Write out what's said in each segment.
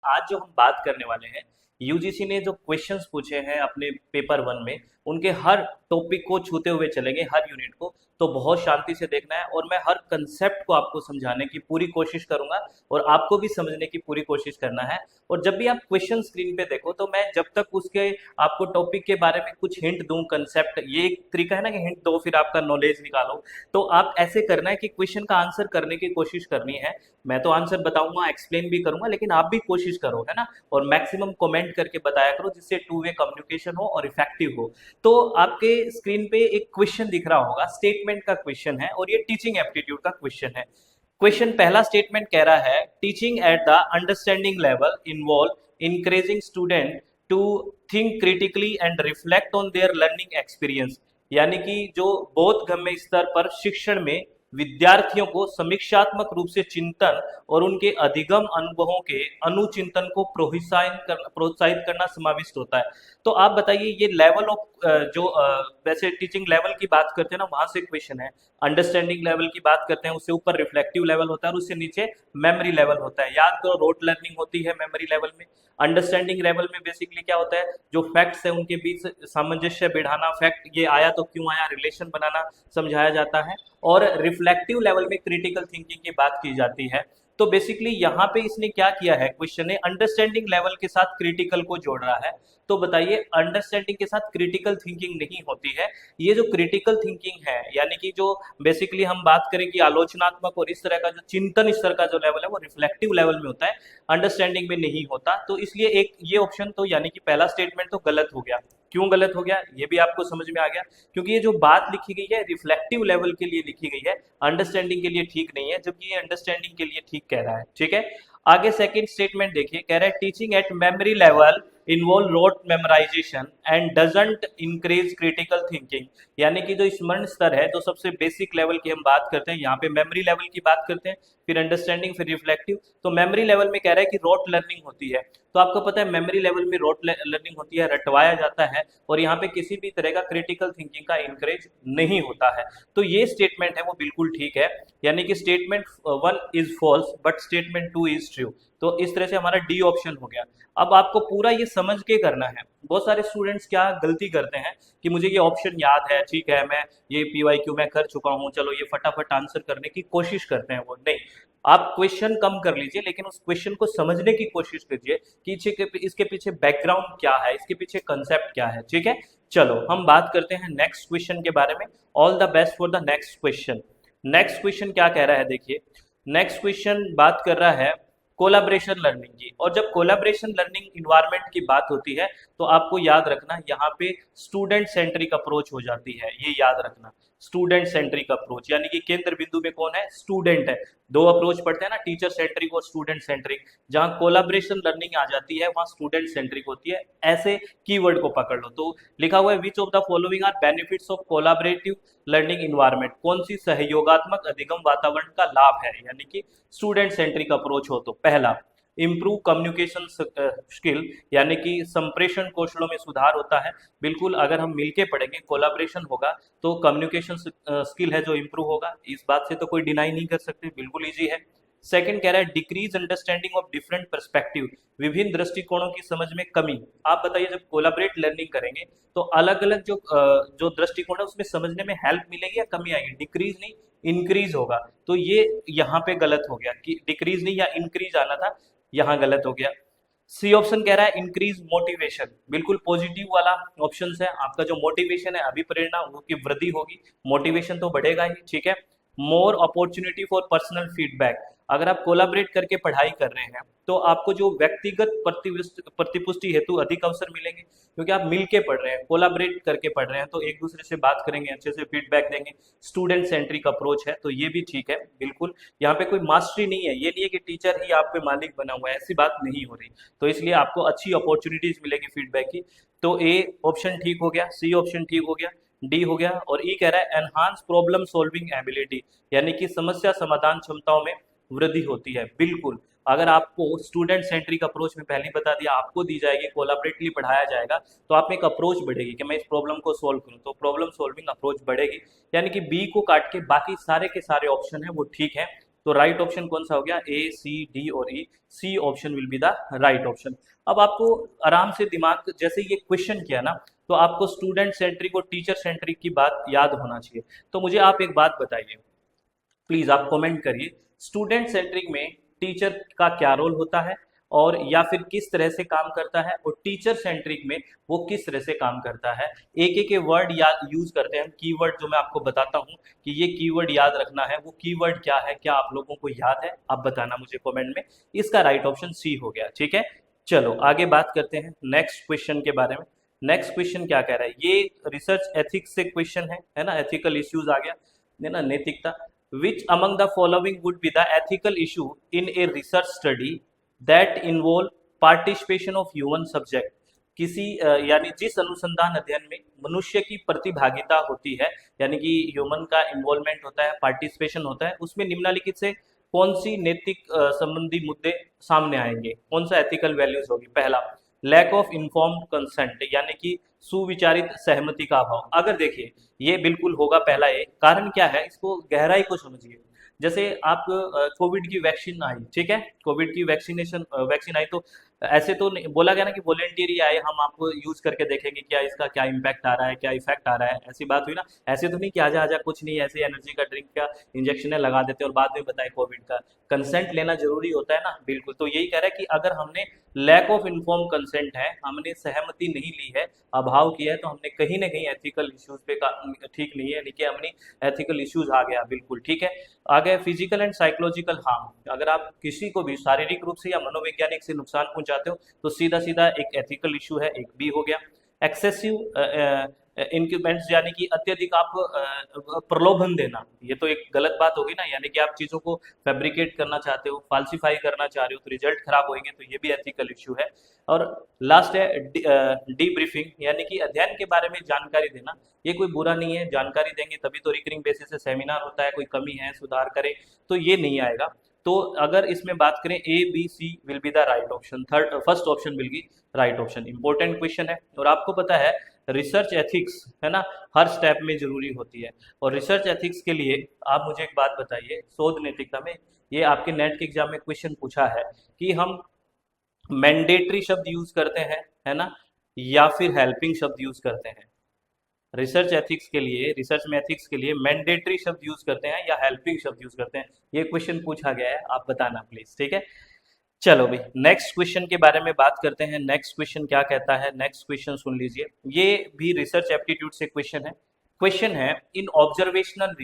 आज जो हम बात करने वाले हैं, यूजीसी ने जो क्वेश्चंस पूछे हैं अपने पेपर वन में, उनके हर टॉपिक को छूते हुए चलेंगे, हर यूनिट को। तो बहुत शांति से देखना है और मैं हर कंसेप्ट को आपको समझाने की पूरी कोशिश करूंगा और आपको भी समझने की पूरी कोशिश करना है। और जब भी आप क्वेश्चन स्क्रीन पे देखो तो मैं जब तक उसके आपको टॉपिक के बारे में कुछ हिंट दूं, कंसेप्ट, ये एक तरीका है ना कि हिंट दो फिर आपका नॉलेज निकालो। तो आप ऐसे करना है कि क्वेश्चन का आंसर करने की कोशिश करनी है। मैं तो आंसर बताऊंगा, एक्सप्लेन भी करूंगा, लेकिन आप भी कोशिश करो, है ना। और मैक्सिमम कमेंट करके बताया करो जिससे टू वे कम्युनिकेशन हो और इफेक्टिव हो। तो आपके स्क्रीन पे एक क्वेश्चन दिख रहा होगा, स्टेटमेंट का क्वेश्चन है और ये टीचिंग एप्टीट्यूड का क्वेश्चन है। क्वेश्चन पहला स्टेटमेंट कह रहा है, teaching at the understanding level involve encouraging student to think critically and reflect on their learning experience. यानी कि जो बोधगम्य स्तर पर शिक्षण में विद्यार्थियों को समीक्षात्मक रूप से चिंतन और उनके अधिगम अनुभवों के अनुचिंतन को प्रोत्साहित करना समाविष्ट होता है। तो आप बताइए, ये लेवल ऑफ जो वैसे टीचिंग लेवल की बात करते हैं ना, वहां से क्वेश्चन है। अंडरस्टैंडिंग लेवल की बात करते हैं, उससे ऊपर रिफ्लेक्टिव लेवल होता है और उससे नीचे मेमोरी लेवल होता है। याद करो, रोट लर्निंग होती है मेमोरी लेवल में। अंडरस्टैंडिंग लेवल में बेसिकली क्या होता है, जो फैक्ट्स है उनके बीच सामंजस्य बिठाना, फैक्ट ये आया तो क्यों आया, रिलेशन बनाना समझाया जाता है। और रिफ्लेक्टिव लेवल में क्रिटिकल थिंकिंग की बात की जाती है। तो बेसिकली यहाँ पे इसने क्या किया है, क्वेश्चन ने अंडरस्टैंडिंग लेवल के साथ क्रिटिकल को जोड़ रहा है। तो बताइए, अंडरस्टैंडिंग के साथ क्रिटिकल थिंकिंग नहीं होती है। ये जो क्रिटिकल थिंकिंग है, यानी कि जो बेसिकली हम बात करें कि आलोचनात्मक और इस तरह का जो चिंतन स्तर का जो लेवल है वो रिफ्लेक्टिव लेवल में होता है, अंडरस्टैंडिंग में नहीं होता। तो इसलिए एक ये ऑप्शन तो यानी कि पहला स्टेटमेंट तो गलत हो गया। क्यों गलत हो गया ये भी आपको समझ में आ गया, क्योंकि ये जो बात लिखी गई है रिफ्लेक्टिव लेवल के लिए लिखी गई है, अंडरस्टैंडिंग के लिए ठीक नहीं है, जबकि ये अंडरस्टैंडिंग के लिए ठीक कह रहा है। ठीक है, आगे सेकंड स्टेटमेंट देखिए, कह रहा है teaching at memory level involve rote memorisation and doesn't increase critical thinking. यानी कि जो स्मरण स्तर है, जो सबसे बेसिक लेवल की हम बात करते हैं, यहाँ पे मेमोरी लेवल की बात करते हैं, फिर अंडरस्टैंडिंग, फिर रिफ्लेक्टिव। तो मेमोरी लेवल में कह रहा है कि रोट लर्निंग होती है। तो आपको पता है मेमोरी लेवल में रोट लर्निंग होती है, रटवाया जाता है, और यहाँ पे किसी भी तरह का क्रिटिकल थिंकिंग का इंकरेज नहीं होता है। तो ये स्टेटमेंट है वो बिल्कुल ठीक है, यानी कि statement one is false but statement two is true. तो इस तरह से हमारा डी ऑप्शन हो गया। अब आपको पूरा ये समझ के करना है। बहुत सारे स्टूडेंट्स क्या गलती करते हैं कि मुझे ये ऑप्शन याद है, ठीक है, मैं ये पीवाईक्यू में कर चुका हूँ, चलो ये फटाफट आंसर करने की कोशिश करते हैं। वो नहीं, आप क्वेश्चन कम कर लीजिए, लेकिन उस क्वेश्चन को समझने की कोशिश कीजिए कि इसके पीछे बैकग्राउंड क्या है, इसके पीछे कंसेप्ट क्या है। ठीक है, चलो हम बात करते हैं नेक्स्ट क्वेश्चन के बारे में। All the best for the next question. Next question क्या कह रहा है, देखिए नेक्स्ट क्वेश्चन बात कर रहा है कोलाब्रेशन लर्निंग की। और जब कोलाब्रेशन लर्निंग इन्वायरमेंट की बात होती है तो आपको याद रखना, यहाँ पे स्टूडेंट सेंट्रिक अप्रोच हो जाती है, ये याद रखना। स्टूडेंट सेंट्रिक अप्रोच यानी कि केंद्र बिंदु में कौन है, स्टूडेंट है। दो अप्रोच पढ़ते हैं ना, टीचर सेंट्रिक और स्टूडेंट सेंट्रिक। जहाँ कोलाब्रेशन लर्निंग आ जाती है वहाँ स्टूडेंट सेंट्रिक होती है। ऐसे कीवर्ड को पकड़ लो। तो लिखा हुआ है, which of the following are benefits of collaborative learning environment. कौन सी सहयोगात्मक अधिगम वातावरण का लाभ है, यानी कि स्टूडेंट सेंट्रिक अप्रोच हो। तो पहला, इम्प्रूव कम्युनिकेशन स्किल, यानी कि संप्रेषण कौशलों में सुधार होता है। बिल्कुल, अगर हम मिलके पढ़ेंगे, कोलाब्रेशन होगा, तो कम्युनिकेशन स्किल है जो इम्प्रूव होगा। इस बात से तो कोई डिनाई नहीं कर सकते, बिल्कुल ईजी है। सेकंड कह रहा है decrease understanding of different perspective, विभिन्न दृष्टिकोणों की समझ में कमी। आप बताइए, जब कोलाबरेट लर्निंग करेंगे तो अलग अलग जो दृष्टिकोण है उसमें समझने में हेल्प मिलेगी या कमी आएगी, डिक्रीज नहीं इंक्रीज होगा। तो ये यहाँ पे गलत हो गया कि डिक्रीज नहीं या इंक्रीज आना था, यहाँ गलत हो गया। सी ऑप्शन कह रहा है इंक्रीज मोटिवेशन, बिल्कुल पॉजिटिव वाला ऑप्शन है। आपका जो मोटिवेशन है, अभिप्रेरणा, वो की वृद्धि होगी, मोटिवेशन तो बढ़ेगा ही। ठीक है, more opportunity for personal feedback, अगर आप कोलाबरेट करके पढ़ाई कर रहे हैं तो आपको जो व्यक्तिगत प्रतिपुष्टि हेतु अधिक अवसर मिलेंगे, क्योंकि आप मिल के पढ़ रहे हैं, कोलाबरेट करके पढ़ रहे हैं, तो एक दूसरे से बात करेंगे, अच्छे से फीडबैक देंगे। स्टूडेंट सेंट्रिक अप्रोच है, तो ये भी ठीक है बिल्कुल। यहाँ पे कोई मास्टरी नहीं है, ये नहीं है कि टीचर ही आप पे मालिक बना हुआ है, ऐसी बात नहीं हो रही। तो इसलिए आपको अच्छी अपॉर्चुनिटीज मिलेगी फीडबैक की। तो ए ऑप्शन ठीक हो गया, सी ऑप्शन ठीक हो गया, डी हो गया। और ई कह रहा है एनहांस प्रॉब्लम सॉल्विंग एबिलिटी, यानी कि समस्या समाधान क्षमताओं में वृद्धि होती है। बिल्कुल, अगर आपको स्टूडेंट सेंट्रिक अप्रोच में पहले बता दिया, आपको दी जाएगी, कोलाबरेटिवली पढ़ाया जाएगा, तो आप में एक अप्रोच बढ़ेगी कि मैं इस प्रॉब्लम को सॉल्व करूं, तो प्रॉब्लम सॉल्विंग अप्रोच बढ़ेगी। यानी कि बी को काट के बाकी सारे के सारे ऑप्शन है वो ठीक है। तो राइट ऑप्शन कौन सा हो गया, ए सी डी और E, C option will be the right option. अब आपको आराम से दिमाग, जैसे ये क्वेश्चन किया ना, तो आपको स्टूडेंट सेंट्रिक और टीचर सेंट्रिक की बात याद होना चाहिए। तो मुझे आप एक बात बताइए, प्लीज आप कमेंट करिए, स्टूडेंट सेंट्रिक में टीचर का क्या रोल होता है, और या फिर किस तरह से काम करता है, और टीचर सेंट्रिक में वो किस तरह से काम करता है। एक एक वर्ड या यूज करते हैं हम, कीवर्ड जो मैं आपको बताता हूँ कि ये कीवर्ड याद रखना है, वो कीवर्ड क्या है, क्या आप लोगों को याद है, आप बताना मुझे कमेंट में। इसका राइट ऑप्शन सी हो गया, ठीक है। चलो आगे बात करते हैं नेक्स्ट क्वेश्चन के बारे में। नेक्स्ट क्वेश्चन क्या कह रहा है, ये रिसर्च एथिक्स से क्वेश्चन है ना, एथिकल इश्यूज आ गया है ना, नैतिकता। Which among the following would be the ethical issue in a research study that involve participation of human subject? किसी यानी जिस अनुसंधान अध्ययन में मनुष्य की प्रतिभागिता होती है, यानी कि ह्यूमन का इन्वॉल्वमेंट होता है, पार्टिसिपेशन होता है, उसमें निम्नलिखित से कौन सी नैतिक संबंधी मुद्दे सामने आएंगे, कौन सा एथिकल वैल्यूज होगी। पहला, लैक ऑफ इन्फॉर्म्ड कंसेंट, यानी कि सुविचारित सहमति का अभाव। अगर देखिए ये बिल्कुल होगा पहला, एक कारण क्या है, इसको गहराई को समझिए। जैसे आप कोविड की वैक्सीन आई, ठीक है, कोविड की वैक्सीन आई, तो ऐसे तो बोला गया ना कि वॉलेंटियरी आए, हम आपको यूज करके देखेंगे क्या इसका क्या इम्पैक्ट आ रहा है, क्या इफेक्ट आ रहा है, ऐसी बात हुई ना। ऐसे तो नहीं कि आजा आजा कुछ नहीं, ऐसे एनर्जी का ड्रिंक का इंजेक्शन लगा देते और बाद में बताए कोविड का। कंसेंट लेना जरूरी होता है ना, बिल्कुल। तो यही कह रहा है कि अगर हमने लैक ऑफ इन्फॉर्म कंसेंट है, हमने सहमति नहीं ली है, अभाव किया है, तो हमने कहीं ना कहीं एथिकल इश्यूज पे ठीक नहीं है, यानी कि हमने एथिकल इश्यूज आ गया, बिल्कुल ठीक है। आगे फिजिकल एंड साइकोलॉजिकल हार्म, अगर आप किसी को भी शारीरिक रूप से या मनोवैज्ञानिक से नुकसान पहुंचाते हो तो सीधा सीधा एक एथिकल इशू है, एक बी हो गया। एक्सेसिव इंक्यूमेंट्स, यानी कि अत्यधिक आप प्रलोभन देना, ये तो एक गलत बात होगी ना, यानी कि आप चीज़ों को फैब्रिकेट करना चाहते हो, फाल्सीफाई करना चाह रहे हो, तो रिजल्ट खराब होंगे, तो ये भी एथिकल इश्यू है। और लास्ट है डीब्रीफिंग, यानी कि अध्ययन के बारे में जानकारी देना। ये कोई बुरा नहीं है, जानकारी देंगे तभी तो रिकरिंग बेसिस से सेमिनार होता है, कोई कमी है सुधार करें, तो ये नहीं आएगा। तो अगर इसमें बात करें, A B C will be the right option, first option will be right option. Important question है, और आपको पता है रिसर्च एथिक्स है ना, हर स्टेप में जरूरी होती है। और रिसर्च एथिक्स के लिए आप मुझे एक बात बताइए, शोध नैतिकता में ये आपके नेट के एग्जाम में क्वेश्चन पूछा है कि हम मैंडेटरी शब्द यूज करते हैं, है ना, या फिर हेल्पिंग शब्द यूज करते हैं। रिसर्च एथिक्स के लिए, रिसर्च में एथिक्स के लिए मैंडेटरी शब्द यूज करते हैं या हेल्पिंग शब्द यूज करते हैं, ये क्वेश्चन पूछा गया है, आप बताना प्लीज, ठीक है। चलो भाई नेक्स्ट क्वेश्चन के बारे में बात करते हैं। नेक्स्ट क्वेश्चन क्या कहता है, नेक्स्ट क्वेश्चन सुन लीजिए, ये भी रिसर्च एप्टीट्यूड से क्वेश्चन है। क्वेश्चन है, in observational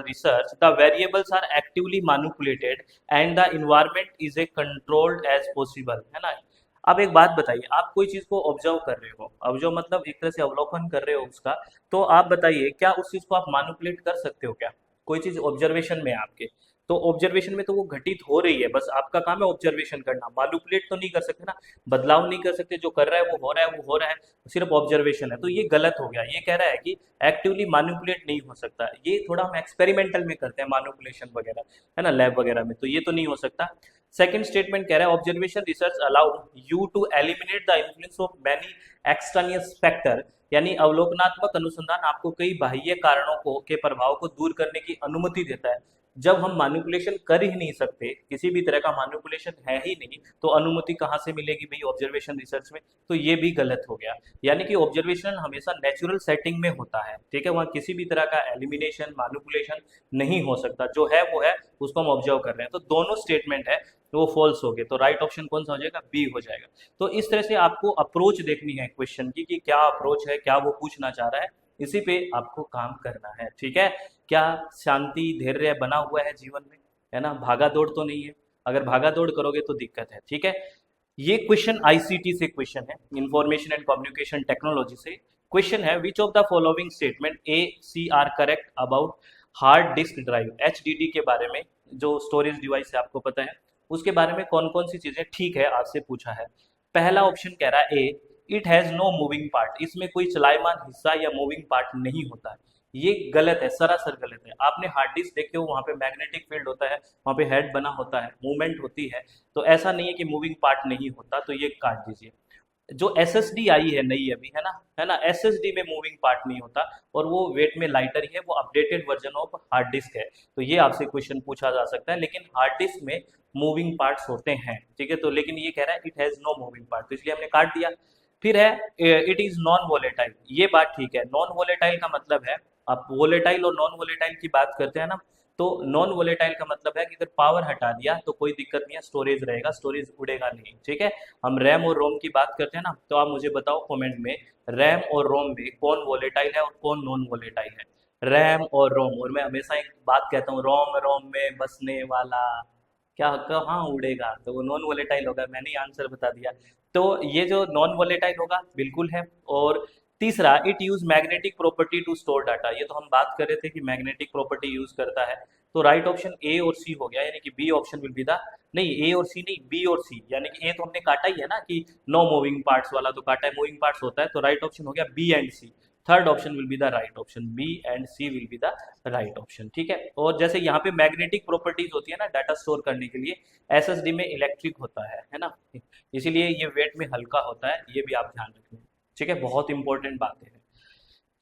research the variables are actively manipulated and the environment is a controlled as possible, है ना। अब एक बात बताइए, आप कोई चीज को ऑब्जर्व कर रहे हो, ऑब्जर्व मतलब एक तरह से अवलोकन कर रहे हो उसका, तो आप बताइए क्या उस चीज को आप मैनिपुलेट कर सकते हो क्या। कोई चीज ऑब्जर्वेशन में है आपके, तो ऑब्जर्वेशन में तो वो घटित हो रही है, बस आपका काम है ऑब्जर्वेशन करना, मैनिपुलेट तो नहीं कर सकते ना, बदलाव नहीं कर सकते, जो कर रहा है वो हो रहा है, वो हो रहा है, सिर्फ ऑब्जर्वेशन है, तो ये गलत हो गया। ये कह रहा है कि एक्टिवली मैनिपुलेट नहीं हो सकता, ये थोड़ा हम एक्सपेरिमेंटल में करते हैं मैनिपुलेशन वगैरह, है ना, लैब वगैरह में, तो ये तो नहीं हो सकता। सेकंड स्टेटमेंट कह रहा है, observation research allow you to eliminate the influence of many extraneous factor, यानी अवलोकनात्मक अनुसंधान आपको कई बाह्य कारणों को के प्रभाव को दूर करने की अनुमति देता है। जब हम मैनिपुलेशन कर ही नहीं सकते, किसी भी तरह का मैनिपुलेशन है ही नहीं, तो अनुमति कहाँ से मिलेगी भाई ऑब्जर्वेशन रिसर्च में, तो ये भी गलत हो गया। यानी कि ऑब्जर्वेशन हमेशा नेचुरल सेटिंग में होता है, ठीक है, वहाँ किसी भी तरह का एलिमिनेशन मैनिपुलेशन नहीं हो सकता, जो है वो है, उसको हम ऑब्जर्व कर रहे हैं। तो दोनों स्टेटमेंट है वो फॉल्स हो गए, तो राइट ऑप्शन कौन सा हो जाएगा, बी हो जाएगा। तो इस तरह से आपको अप्रोच देखनी है क्वेश्चन की कि क्या अप्रोच है, क्या वो पूछना चाह रहा है, इसी पे आपको काम करना है, ठीक है। क्या शांति धैर्य बना हुआ है जीवन में, है ना, भागा दौड़ तो नहीं है, अगर भागा दौड़ करोगे तो दिक्कत है, ठीक है। ये क्वेश्चन आईसीटी से क्वेश्चन है, इंफॉर्मेशन एंड कम्युनिकेशन टेक्नोलॉजी से क्वेश्चन है, which of the following statement A C are correct about hard disk drive, HDD के बारे में, जो स्टोरेज डिवाइस है आपको पता है, उसके बारे में कौन कौन सी चीजें ठीक है आपसे पूछा है। पहला ऑप्शन कह रहा है A, it has no moving part, इसमें कोई चलायमान हिस्सा या मूविंग पार्ट नहीं होता है, ये गलत है, सरासर गलत है। आपने हार्ड डिस्क देखे हो, वहाँ पे मैग्नेटिक फील्ड होता है, वहाँ पे हेड बना होता है, मूवमेंट होती है, तो ऐसा नहीं है कि मूविंग पार्ट नहीं होता, तो ये काट दीजिए। जो एसएसडी आई है नई अभी, है ना, एसएसडी में मूविंग पार्ट नहीं होता और वो वेट में लाइटर ही है, वो updated version of hard disk है। तो ये आपसे क्वेश्चन पूछा जा सकता है, लेकिन हार्ड डिस्क में मूविंग पार्ट्स होते हैं, ठीक है। तो लेकिन ये कह रहा है it has no moving part, तो इसलिए हमने काट दिया। फिर है इट इज नॉन वोलेटाइल, ये बात ठीक है। नॉन वोलेटाइल का मतलब है, आप वोलेटाइल और नॉन वोलेटाइल की बात करते हैं ना, तो नॉन वोलेटाइल का मतलब है कि अगर पावर हटा दिया तो कोई दिक्कत नहीं है, स्टोरेज रहेगा, स्टोरेज उड़ेगा नहीं, ठीक है। हम रैम और रोम की बात करते हैं ना, तो आप मुझे बताओ कमेंट में, रैम और रोम में कौन वोलेटाइल है और कौन नॉन वोलेटाइल है? रैम और रोम। और मैं हमेशा एक बात कहता हूँ, रोम रोम में बसने वाला क्या कहाँ उड़ेगा, तो वो नॉन वोलेटाइल होगा। मैंने आंसर बता दिया। तो ये जो नॉन वोलेटाइल होगा बिल्कुल है। और तीसरा, it use magnetic property to store data, ये तो हम बात कर रहे थे कि मैग्नेटिक प्रॉपर्टी यूज करता है। तो राइट ऑप्शन ए और सी हो गया, यानी कि B option will be the, नहीं ए और सी नहीं, बी और सी, यानी कि ए तो हमने काटा ही है ना कि नो मूविंग पार्ट्स वाला तो काटा है, मूविंग पार्ट्स होता है, तो राइट ऑप्शन हो गया B and C. Third option will be the right option, B and C will be the right option, ठीक है। और जैसे यहाँ पे मैग्नेटिक प्रॉपर्टीज होती है ना डाटा स्टोर करने के लिए, एसएसडी में इलेक्ट्रिक होता है ना, इसीलिए ये वेट में हल्का होता है, ये भी आप ध्यान रखें, ठीक है। बहुत इंपॉर्टेंट बातें हैं।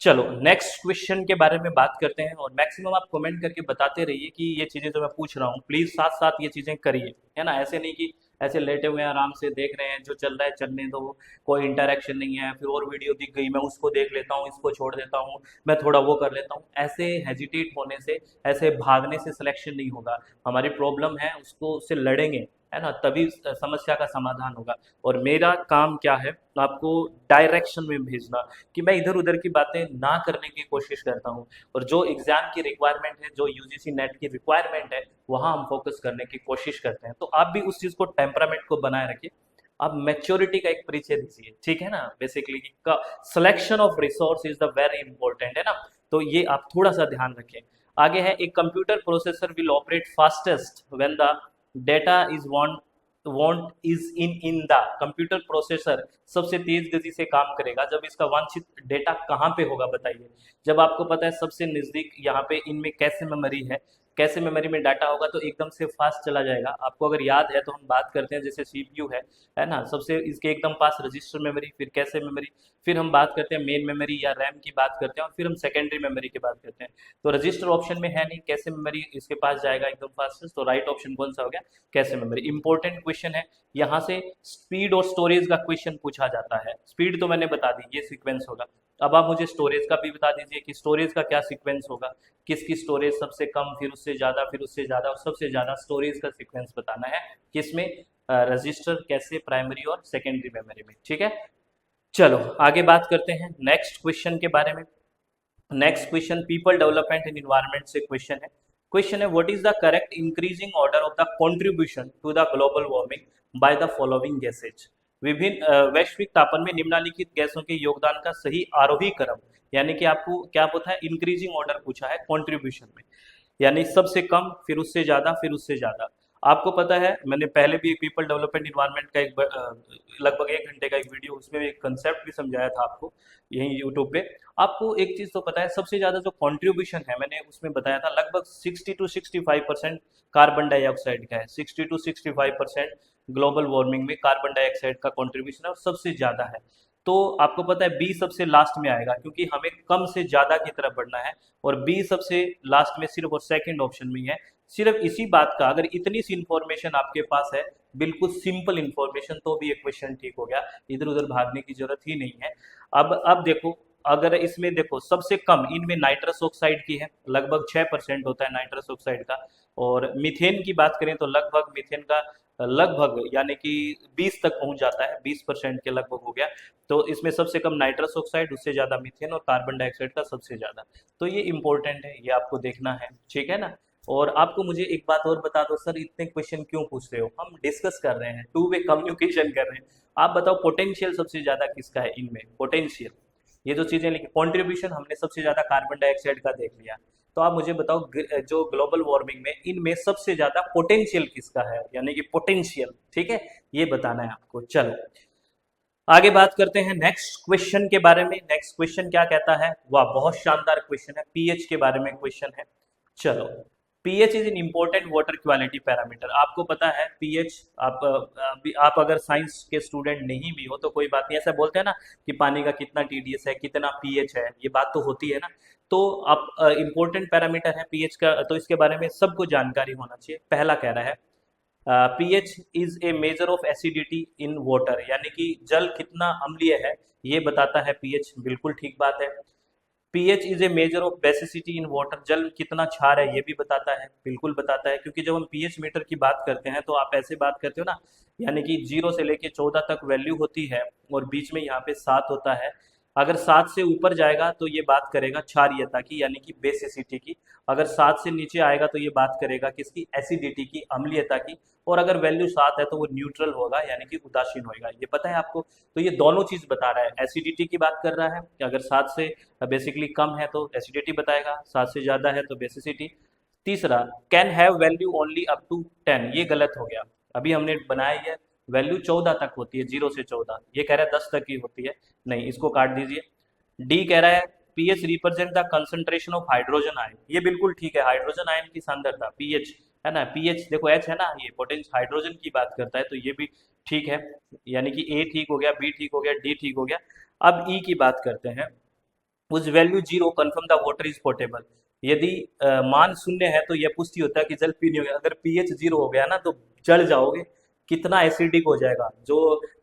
चलो नेक्स्ट क्वेश्चन के बारे में बात करते हैं, और मैक्सिमम आप कमेंट करके बताते रहिए कि ये चीजें जो मैं पूछ रहा हूँ, प्लीज साथ साथ ये चीजें करिए, है ना। ऐसे नहीं कि ऐसे लेटे हुए आराम से देख रहे हैं, जो चल रहा है चलने दो, कोई इंटरेक्शन नहीं है, फिर और वीडियो दिख गई मैं उसको देख लेता हूँ, इसको छोड़ देता हूँ, मैं थोड़ा वो कर लेता हूँ। ऐसे हेजिटेट होने से, ऐसे भागने से सिलेक्शन नहीं होगा। हमारी प्रॉब्लम है, उसको उससे लड़ेंगे, है ना, तभी समस्या का समाधान होगा। और मेरा काम क्या है, आपको डायरेक्शन में भेजना, कि मैं इधर उधर की बातें ना करने की कोशिश करता हूँ, और जो एग्जाम की रिक्वायरमेंट है, जो यूजीसी नेट की रिक्वायरमेंट है, वहाँ हम फोकस करने की कोशिश करते हैं। तो आप भी उस चीज़ को, टेम्परामेंट को बनाए रखिए। आप मेच्योरिटी का एक परिचय दीजिए, ठीक है ना। बेसिकली का selection of resource is the very important, है ना। तो ये आप थोड़ा सा ध्यान रखें। आगे है, एक computer processor will operate fastest when the data is want is in the, computer processor सबसे तेज गति से काम करेगा जब इसका वांछित डेटा कहाँ पे होगा, बताइए। जब आपको पता है सबसे नजदीक यहाँ पे इनमें कैसे मेमोरी है, कैसे मेमोरी में डाटा होगा तो एकदम से फास्ट चला जाएगा। आपको अगर याद है तो हम बात करते हैं, जैसे सीपीयू है ना, सबसे इसके एकदम पास रजिस्टर मेमोरी, फिर कैसे मेमोरी, फिर हम बात करते हैं मेन मेमोरी या रैम की बात करते हैं, और फिर हम सेकेंडरी मेमोरी की बात करते हैं। तो रजिस्टर ऑप्शन में है नहीं, कैसे मेमोरी इसके पास जाएगा एकदम फास्टेस्ट, तो राइट ऑप्शन कौन सा हो गया, कैसे मेमोरी। इंपॉर्टेंट क्वेश्चन है, यहाँ से स्पीड और स्टोरेज का क्वेश्चन पूछा जाता है। स्पीड तो मैंने बता दी, ये सीक्वेंस होगा। अब आप मुझे स्टोरेज का भी बता दीजिए कि स्टोरेज का क्या सीक्वेंस होगा, किसकी स्टोरेज सबसे कम, फिर उससे ज़्यादा, फिर उससे ज़्यादा, और सबसे ज़्यादा स्टोरेज का सीक्वेंस बताना है, किसमें, रजिस्टर, कैसे, प्राइमरी और सेकेंडरी मेमोरी में, ठीक है। चलो आगे बात करते हैं नेक्स्ट क्वेश्चन के बारे में। Next question people development and environment से क्वेश्चन है। क्वेश्चन है, what is the correct increasing order of the contribution to the global warming by the following gases. विभिन्न वैश्विक तापन में निम्नलिखित गैसों के योगदान का सही आरोही क्रम, यानी कि आपको क्या पता है, इंक्रीजिंग ऑर्डर पूछा है कंट्रीब्यूशन में, यानी सबसे कम, फिर उससे ज्यादा, फिर उससे ज्यादा। आपको पता है, मैंने पहले भी पीपल डेवलपमेंट इन्वायरमेंट का एक लगभग 1 घंटे का एक वीडियो, उसमें एक कंसेप्ट भी समझाया था आपको यही यूट्यूब पे। आपको एक चीज तो पता है, सबसे ज्यादा जो कंट्रीब्यूशन है, मैंने उसमें बताया था लगभग 60 to 65% कार्बन डाइऑक्साइड का है। 60 to 65% ग्लोबल वार्मिंग में कार्बन डाइऑक्साइड का कंट्रीब्यूशन है, और सबसे ज्यादा है। तो आपको पता है बी सबसे लास्ट में आएगा, क्योंकि हमें कम से ज्यादा की तरफ बढ़ना है, और बी सबसे लास्ट में सिर्फ और सेकंड ऑप्शन में ही है। सिर्फ इसी बात का, अगर इतनी सी इंफॉर्मेशन आपके पास है, बिल्कुल सिंपल इंफॉर्मेशन, तो भी एक क्वेश्चन ठीक हो गया, इधर उधर भागने की जरूरत ही नहीं है। अब देखो, अगर इसमें देखो सबसे कम इनमें नाइट्रस ऑक्साइड की है, लगभग 6% होता है नाइट्रस ऑक्साइड का। और मीथेन की बात करें तो लगभग मीथेन का लगभग यानी कि 20 तक पहुंच जाता है, 20% के लगभग हो गया। तो इसमें सबसे कम नाइट्रस ऑक्साइड, उससे ज्यादा मीथेन, और कार्बन डाइऑक्साइड का सबसे ज्यादा। तो ये इंपॉर्टेंट है, ये आपको देखना है, ठीक है ना। और आपको मुझे एक बात और बता दो, सर इतने क्वेश्चन क्यों पूछ रहे हो, हम डिस्कस कर रहे हैं, टू वे कम्युनिकेशन कर रहे हैं। आप बताओ पोटेंशियल सबसे ज्यादा किसका है इनमें, पोटेंशियल, ये जो चीजें लिखी, कंट्रीब्यूशन हमने सबसे ज्यादा कार्बन डाइऑक्साइड का देख लिया। तो आप मुझे बताओ जो ग्लोबल वार्मिंग में इनमें सबसे ज्यादा पोटेंशियल किसका है, यानी कि पोटेंशियल, ठीक है, ये बताना है आपको। चलो आगे बात करते हैं नेक्स्ट क्वेश्चन के बारे में। नेक्स्ट क्वेश्चन क्या कहता है, वाह बहुत शानदार क्वेश्चन है, पीएच के बारे में क्वेश्चन है। चलो pH is in important water quality parameter. आपको पता है पीएच, आप अगर साइंस के स्टूडेंट नहीं भी हो तो कोई बात नहीं, ऐसा बोलते हैं ना कि पानी का कितना टीडीएस है, कितना पीएच है, ये बात तो होती है ना। तो आप इम्पोर्टेंट पैरामीटर है पीएच का, तो इसके बारे में सबको जानकारी होना चाहिए। पहला कह रहा है pH is a measure of acidity in water, यानी कि जल कितना अम्लीय है ये बताता है पीएच, बिल्कुल ठीक बात है। PH is a measure of basicity in water, जल कितना क्षार है ये भी बताता है, बिल्कुल बताता है, क्योंकि जब हम पीएच मीटर की बात करते हैं तो आप ऐसे बात करते हो ना, यानी कि 0 से लेके 14 तक वैल्यू होती है और बीच में यहाँ पे 7 होता है। अगर 7 से ऊपर जाएगा तो ये बात करेगा क्षारीयता की, यानी कि बेसिसिटी की। अगर 7 से नीचे आएगा तो ये बात करेगा किसकी, एसिडिटी की, अम्लीयता की। और अगर वैल्यू 7 है तो वो न्यूट्रल होगा, यानी कि उदासीन होगा, ये पता है आपको। तो ये दोनों चीज बता रहा है, एसिडिटी की बात कर रहा है कि अगर 7 से बेसिकली कम है तो एसिडिटी बताएगा, 7 से ज्यादा है तो बेसिसिटी। तीसरा, can have value only up to 10, ये गलत हो गया। अभी हमने बनाया है वैल्यू 14 तक होती है, 0 से 14, ये कह रहा है 10 तक की होती है, नहीं, इसको काट दीजिए। डी कह रहा है pH represent the concentration of hydrogen ion, ये बिल्कुल ठीक है, हाइड्रोजन आयन की सांद्रता पीएच है ना, पीएच देखो एच है ना, ये पोटेंशियल हाइड्रोजन की बात करता है, तो ये भी ठीक है, यानी कि ए ठीक हो गया, बी ठीक हो गया, डी ठीक हो गया। अब ई की बात करते हैं, उस value 0 confirm the water is portable, यदि मान शून्य है तो यह पुष्टि होता है कि जल पीने योग्य। अगर पीएच 0 हो गया ना तो जल जाओगे, कितना एसिडिक हो जाएगा। जो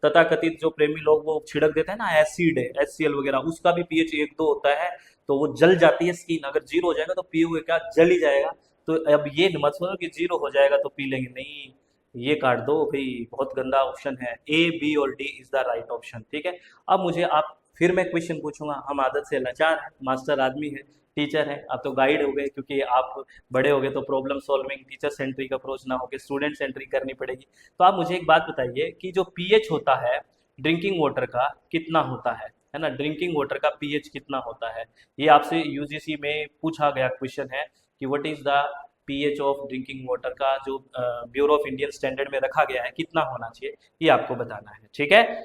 तथाकथित जो प्रेमी लोग वो छिड़क देते हैं ना एसिड है, HCl वगैरह, उसका भी पीएच 1-2 होता है, तो वो जल जाती है स्किन। अगर 0 हो जाएगा तो पियोगे क्या, जल ही जाएगा। तो अब ये मत सोचो कि 0 हो जाएगा तो पी लेंगे, नहीं, ये काट दो भाई, बहुत गंदा ऑप्शन है, ए, बी और D is the right option, ठीक है। अब मुझे आप, फिर मैं क्वेश्चन पूछूंगा, हम आदत से लाचार हैं, मास्टर आदमी है, टीचर है, आप तो गाइड हो गए, क्योंकि आप बड़े हो गए तो problem solving teacher centric approach ना होकर स्टूडेंट सेंट्रिक करनी पड़ेगी। तो आप मुझे एक बात बताइए कि जो पीएच होता है ड्रिंकिंग वाटर का कितना होता है ना, ड्रिंकिंग वाटर का पीएच कितना होता है, ये आपसे यूजीसी में पूछा गया क्वेश्चन है कि what is the pH of drinking water का, जो ब्यूरो ऑफ इंडियन स्टैंडर्ड में रखा गया है, कितना होना चाहिए, ये आपको बताना है, ठीक है।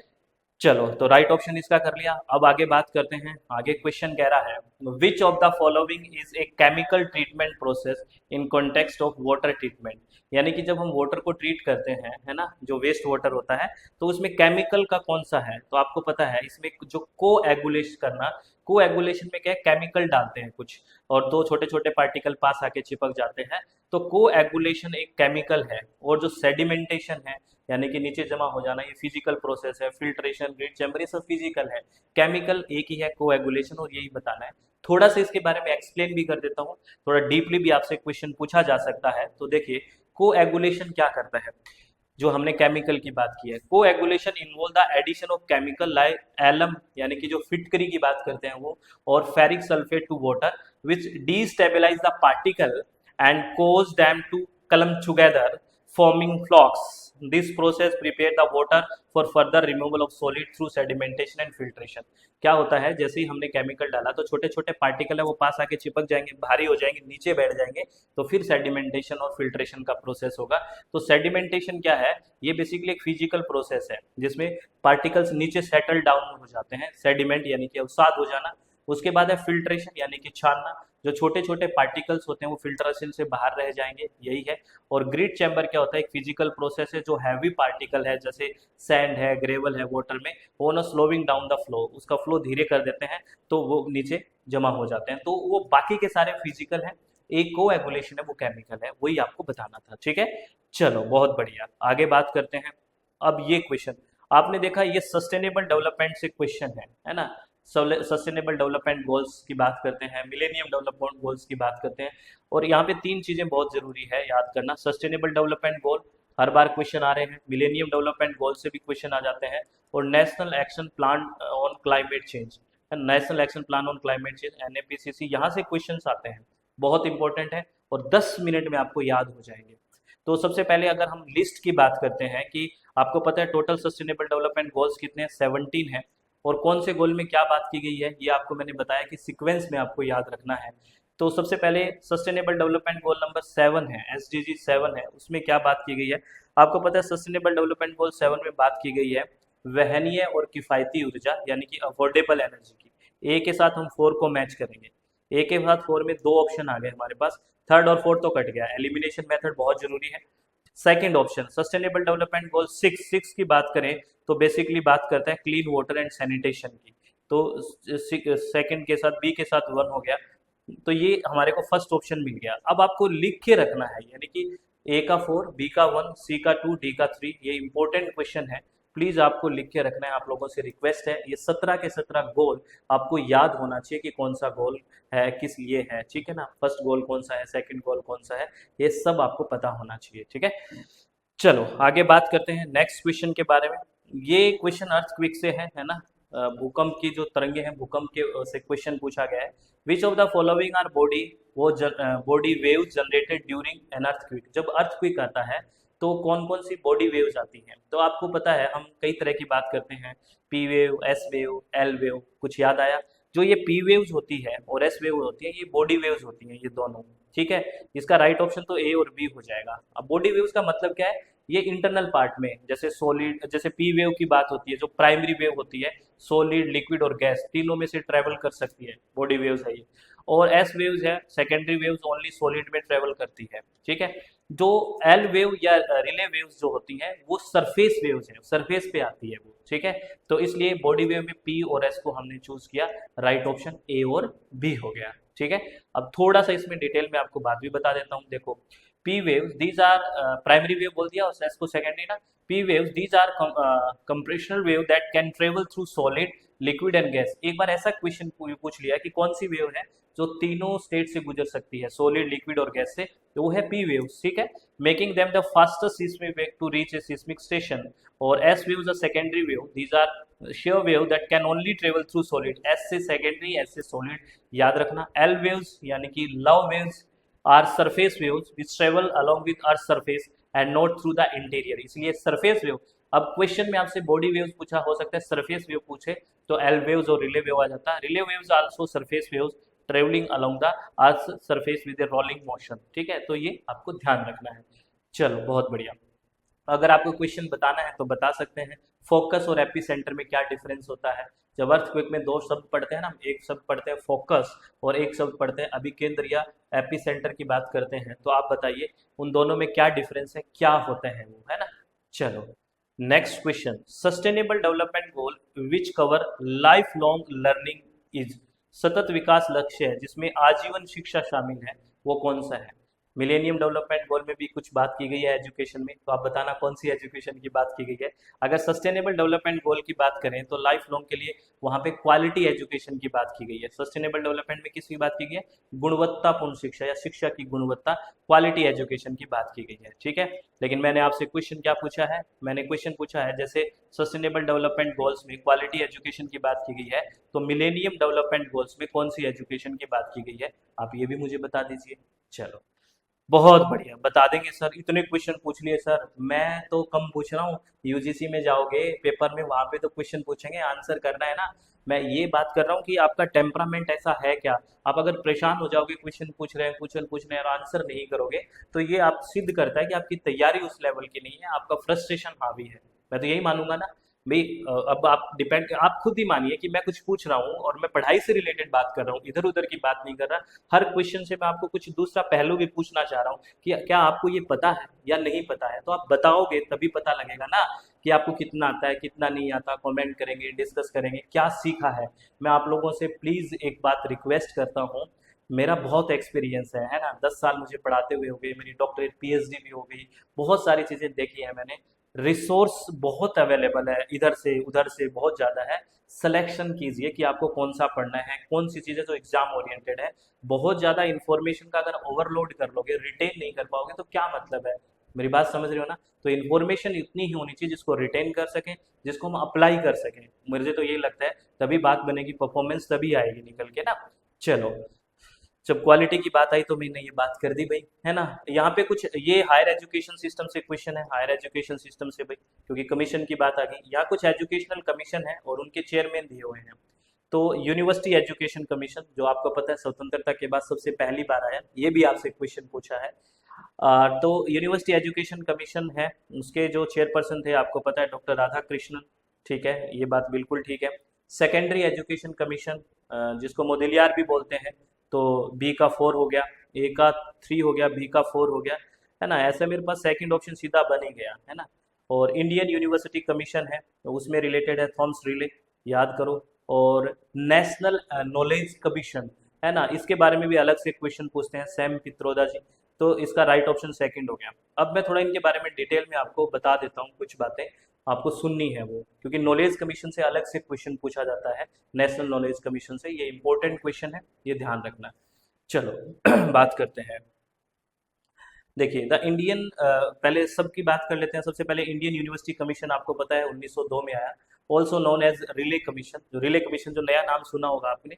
चलो, तो राइट ऑप्शन इसका कर लिया। अब आगे बात करते हैं, आगे क्वेश्चन कह रहा है which of the following is a chemical treatment process in context of water treatment, यानी कि जब हम वाटर को ट्रीट करते हैं, है ना, जो वेस्ट वाटर होता है, तो उसमें केमिकल का कौन सा है, तो आपको पता है इसमें जो कोएगुलेशन करना, कोएगुलेशन में क्या है, केमिकल डालते हैं कुछ और दो छोटे छोटे पार्टिकल पास आके चिपक जाते हैं, तो कोएगुलेशन एक केमिकल है। और जो सेडिमेंटेशन है, यानी कि नीचे जमा हो जाना, ये फिजिकल प्रोसेस है, फिल्ट्रेशन, ग्रिड चैम्बर, ये सब फिजिकल है, केमिकल एक ही है, कोएगुलेशन, और यही बताना है। थोड़ा सा इसके बारे में एक्सप्लेन भी कर देता हूँ, थोड़ा डीपली भी आपसे क्वेश्चन पूछा जा सकता है। तो देखिए कोएगुलेशन क्या करता है, जो हमने केमिकल की बात की है, coagulation involve the addition of chemical like alum, यानी कि जो फिटकरी की बात करते हैं वो, और ferric sulphate to water which destabilize the particle and cause them to clump together forming flocks. This process prepare the water for further removal of solid through sedimentation and filtration. क्या होता है, जैसे ही हमने केमिकल डाला तो छोटे छोटे particle है वो पास आके चिपक जाएंगे, भारी हो जाएंगे, नीचे बैठ जाएंगे, तो फिर सेडिमेंटेशन और फिल्ट्रेशन का प्रोसेस होगा। तो सेडिमेंटेशन क्या है, ये बेसिकली एक फिजिकल प्रोसेस है जिसमें पार्टिकल्स नीचे सेटल डाउन हो जाते हैं, सेडिमेंट यानी कि अवसाद हो जाना। उसके बाद है फिल्ट्रेशन, यानी कि छानना, जो छोटे छोटे पार्टिकल्स होते हैं वो फिल्ट्रेशन से बाहर रह जाएंगे, यही है। और ग्रिड चैम्बर क्या होता है, एक फिजिकल प्रोसेस है, जो हैवी पार्टिकल है जैसे सैंड है, ग्रेवल है वाटर में, वो ना स्लोविंग डाउन द फ्लो, उसका फ्लो धीरे कर देते हैं तो वो नीचे जमा हो जाते हैं। तो वो बाकी के सारे फिजिकल है, एक कोएगुलेशन है वो केमिकल है, वही आपको बताना था, ठीक है। चलो बहुत बढ़िया, आगे बात करते हैं। अब ये क्वेश्चन आपने देखा, ये सस्टेनेबल डेवलपमेंट से क्वेश्चन है ना, सस्टेनेबल डेवलपमेंट गोल्स की बात करते हैं, मिलेनियम डेवलपमेंट गोल्स की बात करते हैं, और यहाँ पे 3 चीजें बहुत जरूरी है याद करना। सस्टेनेबल डेवलपमेंट गोल हर बार क्वेश्चन आ रहे हैं, मिलेनियम डेवलपमेंट गोल से भी क्वेश्चन आ जाते हैं, और national action plan on climate change, national action plan on climate change, NAPCC, यहाँ से क्वेश्चन आते हैं, बहुत इंपॉर्टेंट है, और 10 मिनट में आपको याद हो जाएंगे। तो सबसे पहले अगर हम लिस्ट की बात करते हैं कि आपको पता है टोटल सस्टेनेबल डेवलपमेंट गोल्स कितने हैं, 17 है, और कौन से गोल में क्या बात की गई है ये आपको मैंने बताया कि सीक्वेंस में आपको याद रखना है। तो सबसे पहले सस्टेनेबल डेवलपमेंट गोल नंबर 7 है, SDG 7 है, उसमें क्या बात की गई है, आपको पता है सस्टेनेबल डेवलपमेंट गोल 7 में बात की गई है वहनीय और किफ़ायती ऊर्जा, यानी कि अफोर्डेबल एनर्जी की। ए के साथ हम 4 को मैच करेंगे, ए के साथ 4 में 2 ऑप्शन आ गए हमारे पास, थर्ड और फोर्थ तो कट गया, एलिमिनेशन मेथड बहुत जरूरी है। Second option sustainable development goal 6 की बात करें तो बेसिकली बात करते हैं क्लीन वाटर एंड सैनिटेशन की, तो सेकंड के साथ बी के साथ 1 हो गया, तो ये हमारे को फर्स्ट ऑप्शन मिल गया। अब आपको लिख के रखना है, यानी कि ए का 4, बी का 1, सी का 2, डी का 3, ये इंपॉर्टेंट क्वेश्चन है, प्लीज आपको लिख के रखना है। आप लोगों से रिक्वेस्ट है, ये 17 के 17 गोल आपको याद होना चाहिए कि कौन सा गोल है, किस लिए है, ठीक है ना, फर्स्ट गोल कौन सा है, सेकंड गोल कौन सा है, ये सब आपको पता होना चाहिए, ठीक है। चलो आगे बात करते हैं नेक्स्ट क्वेश्चन के बारे में। ये क्वेश्चन अर्थक्वेक से है ना, भूकंप की जो तरंगे हैं, भूकंप के से क्वेश्चन पूछा गया है। Which of the following are body, वो body waves generated during an earthquake, जब अर्थक्वेक आता है तो कौन कौन सी बॉडी वेव्स आती हैं। तो आपको पता है हम कई तरह की बात करते हैं, P wave, S wave, L wave, कुछ याद आया? जो ये पी वेव्स होती है और एस वेव होती है, ये बॉडी वेव्स होती हैं, ये दोनों, ठीक है। इसका राइट ऑप्शन तो ए और बी हो जाएगा। अब बॉडी वेव्स का मतलब क्या है, ये इंटरनल पार्ट में, जैसे सॉलिड, जैसे पी वेव की बात होती है, जो प्राइमरी वेव होती है, सॉलिड, लिक्विड और गैस तीनों में से ट्रेवल कर सकती है, बॉडी वेव्स है ये। और एस वेव्स है, सेकेंडरी वेव्स ओनली सॉलिड में ट्रेवल करती है, ठीक है। जो एल वेव या रिले वेव्स जो होती हैं वो सरफेस वेव्स है, सरफेस पे आती है वो, ठीक है। तो इसलिए बॉडी वेव में पी और एस को हमने चूज किया, राइट ऑप्शन ए और बी हो गया, ठीक है। अब थोड़ा सा इसमें डिटेल में आपको बात भी बता देता हूँ। देखो P waves, these are primary wave बोल दिया और S को secondary ना। P waves, these are compressional wave that can travel through solid, liquid and gas। एक बार ऐसा क्वेश्चन पूछ लिया कि कौन सी वेव है जो तीनों स्टेट से गुजर सकती है, सॉलिड, लिक्विड और गैस से, तो वो है P waves, ठीक है। Making them the fastest seismic wave to reach a seismic station। और S waves are secondary wave, these are shear wave that can only travel through solid। S से secondary, S से solid, याद रखना। L waves यानी कि love waves are surface waves which travel along with earth surface and not through the interior, इसलिए surface wave. अब question में आपसे बॉडी वेव्स पूछा, हो सकता है सरफेस वेव पूछे तो एल वेव्स और रिले वेव आ जाता है। Relay waves also surface waves travelling along the earth surface with A rolling motion, ठीक है। तो ये आपको ध्यान रखना है। चलो बहुत बढ़िया। अगर आपको क्वेश्चन बताना है तो बता सकते हैं, फोकस और एपी सेंटर में क्या डिफरेंस होता है। जब अर्थक्वेक में दो शब्द पढ़ते हैं ना, एक शब्द पढ़ते हैं फोकस और एक शब्द पढ़ते हैं अभिकेंद्र या एपी सेंटर की बात करते हैं, तो आप बताइए उन दोनों में क्या डिफरेंस है, क्या होते हैं वो, है ना। चलो next question, sustainable development goal which cover life long learning is, सतत विकास लक्ष्य है जिसमें आजीवन शिक्षा शामिल है, वो कौन सा है। मिलेनियम डेवलपमेंट गोल में भी कुछ बात की गई है एजुकेशन में, तो आप बताना कौन सी एजुकेशन की बात की गई है। अगर सस्टेनेबल डेवलपमेंट गोल की बात करें तो लाइफ लॉन्ग के लिए वहाँ पे क्वालिटी एजुकेशन की बात की गई है। सस्टेनेबल डेवलपमेंट में किसकी बात की गई है, गुणवत्तापूर्ण शिक्षा या शिक्षा की गुणवत्ता, क्वालिटी एजुकेशन की बात की गई है, ठीक है। लेकिन मैंने आपसे क्वेश्चन क्या पूछा है, मैंने क्वेश्चन पूछा है जैसे सस्टेनेबल डेवलपमेंट गोल्स में क्वालिटी एजुकेशन की बात की गई है, तो मिलेनियम डेवलपमेंट गोल्स में कौन सी एजुकेशन की बात की गई है, आप ये भी मुझे बता दीजिए। चलो बहुत बढ़िया, बता देंगे सर, इतने क्वेश्चन पूछ लिए सर, मैं तो कम पूछ रहा हूँ। यूजीसी में जाओगे पेपर में, वहां पे तो क्वेश्चन पूछेंगे, आंसर करना है ना। मैं ये बात कर रहा हूँ कि आपका टेम्परामेंट ऐसा है क्या। आप अगर परेशान हो जाओगे, क्वेश्चन पूछ रहे हैं और आंसर नहीं करोगे, तो ये आप सिद्ध करता है कि आपकी तैयारी उस लेवल की नहीं है, आपका फ्रस्ट्रेशन हावी है। मैं तो यही मानूंगा ना भाई। अब आप डिपेंड, आप खुद ही मानिए कि मैं कुछ पूछ रहा हूँ और मैं पढ़ाई से रिलेटेड बात कर रहा हूँ, इधर उधर की बात नहीं कर रहा। हर क्वेश्चन से मैं आपको कुछ दूसरा पहलू भी पूछना चाह रहा हूँ कि क्या आपको ये पता है या नहीं पता है, तो आप बताओगे तभी पता लगेगा ना कि आपको कितना आता है, कितना नहीं आता। कमेंट करेंगे, डिस्कस करेंगे क्या सीखा है। मैं आप लोगों से प्लीज़ एक बात रिक्वेस्ट करता हूँ, मेरा बहुत एक्सपीरियंस है ना, 10 साल मुझे पढ़ाते हुए हो गए, मेरी डॉक्टरेट पीएचडी भी हो गई, बहुत सारी चीज़ें देखी है मैंने। रिसोर्स बहुत अवेलेबल है, इधर से उधर से बहुत ज़्यादा है। सिलेक्शन कीजिए कि आपको कौन सा पढ़ना है, कौन सी चीज़ें जो एग्जाम ओरिएंटेड है। बहुत ज़्यादा इन्फॉर्मेशन का अगर ओवरलोड कर लोगे, रिटेन नहीं कर पाओगे तो क्या मतलब है। मेरी बात समझ रहे हो ना। तो इन्फॉर्मेशन इतनी ही होनी चाहिए जिसको रिटेन कर सकें, जिसको हम अप्लाई कर सकें। मुझे तो यही लगता है तभी बात बनेगी, परफॉर्मेंस तभी आएगी निकल के ना। चलो जब क्वालिटी की बात आई तो मैंने ये बात कर दी भाई, है ना। यहाँ पे कुछ ये हायर एजुकेशन सिस्टम से क्वेश्चन है, हायर एजुकेशन सिस्टम से भाई, क्योंकि कमीशन की बात आ गई। यहाँ कुछ एजुकेशनल कमीशन है और उनके चेयरमैन दिए हुए हैं। तो यूनिवर्सिटी एजुकेशन कमीशन, जो आपको पता है स्वतंत्रता के बाद सबसे पहली बार आया, ये भी आपसे क्वेश्चन पूछा है। तो यूनिवर्सिटी एजुकेशन कमीशन है, उसके जो चेयरपर्सन थे आपको पता है डॉक्टर राधा कृष्णन, ठीक है, ये बात बिल्कुल ठीक है। सेकेंडरी एजुकेशन कमीशन, जिसको मोदिलियार भी बोलते हैं, तो बी का 4 हो गया, ए का 3 हो गया, बी का 4 हो गया, है ना। ऐसे मेरे पास सेकंड ऑप्शन सीधा बन ही गया, है ना। और इंडियन यूनिवर्सिटी कमीशन है, तो उसमें रिलेटेड है थॉमस रिले, याद करो। और नेशनल नॉलेज कमीशन, है ना, इसके बारे में भी अलग से क्वेश्चन पूछते हैं सैम पित्रोदा जी। तो इसका राइट ऑप्शन सेकंड हो गया। अब मैं थोड़ा इनके बारे में डिटेल में आपको बता देता हूँ, कुछ बातें आपको सुननी है वो, क्योंकि नॉलेज कमीशन से अलग से क्वेश्चन पूछा जाता है, नेशनल नॉलेज कमीशन से। ये इंपॉर्टेंट क्वेश्चन है, ये ध्यान रखना। चलो बात करते हैं। देखिए द इंडियन, पहले सबकी बात कर लेते हैं। सबसे पहले इंडियन यूनिवर्सिटी कमीशन आपको पता है 1902 में आया, also known as Raleigh commission. जो रिले कमीशन, जो नया नाम सुना होगा आपने,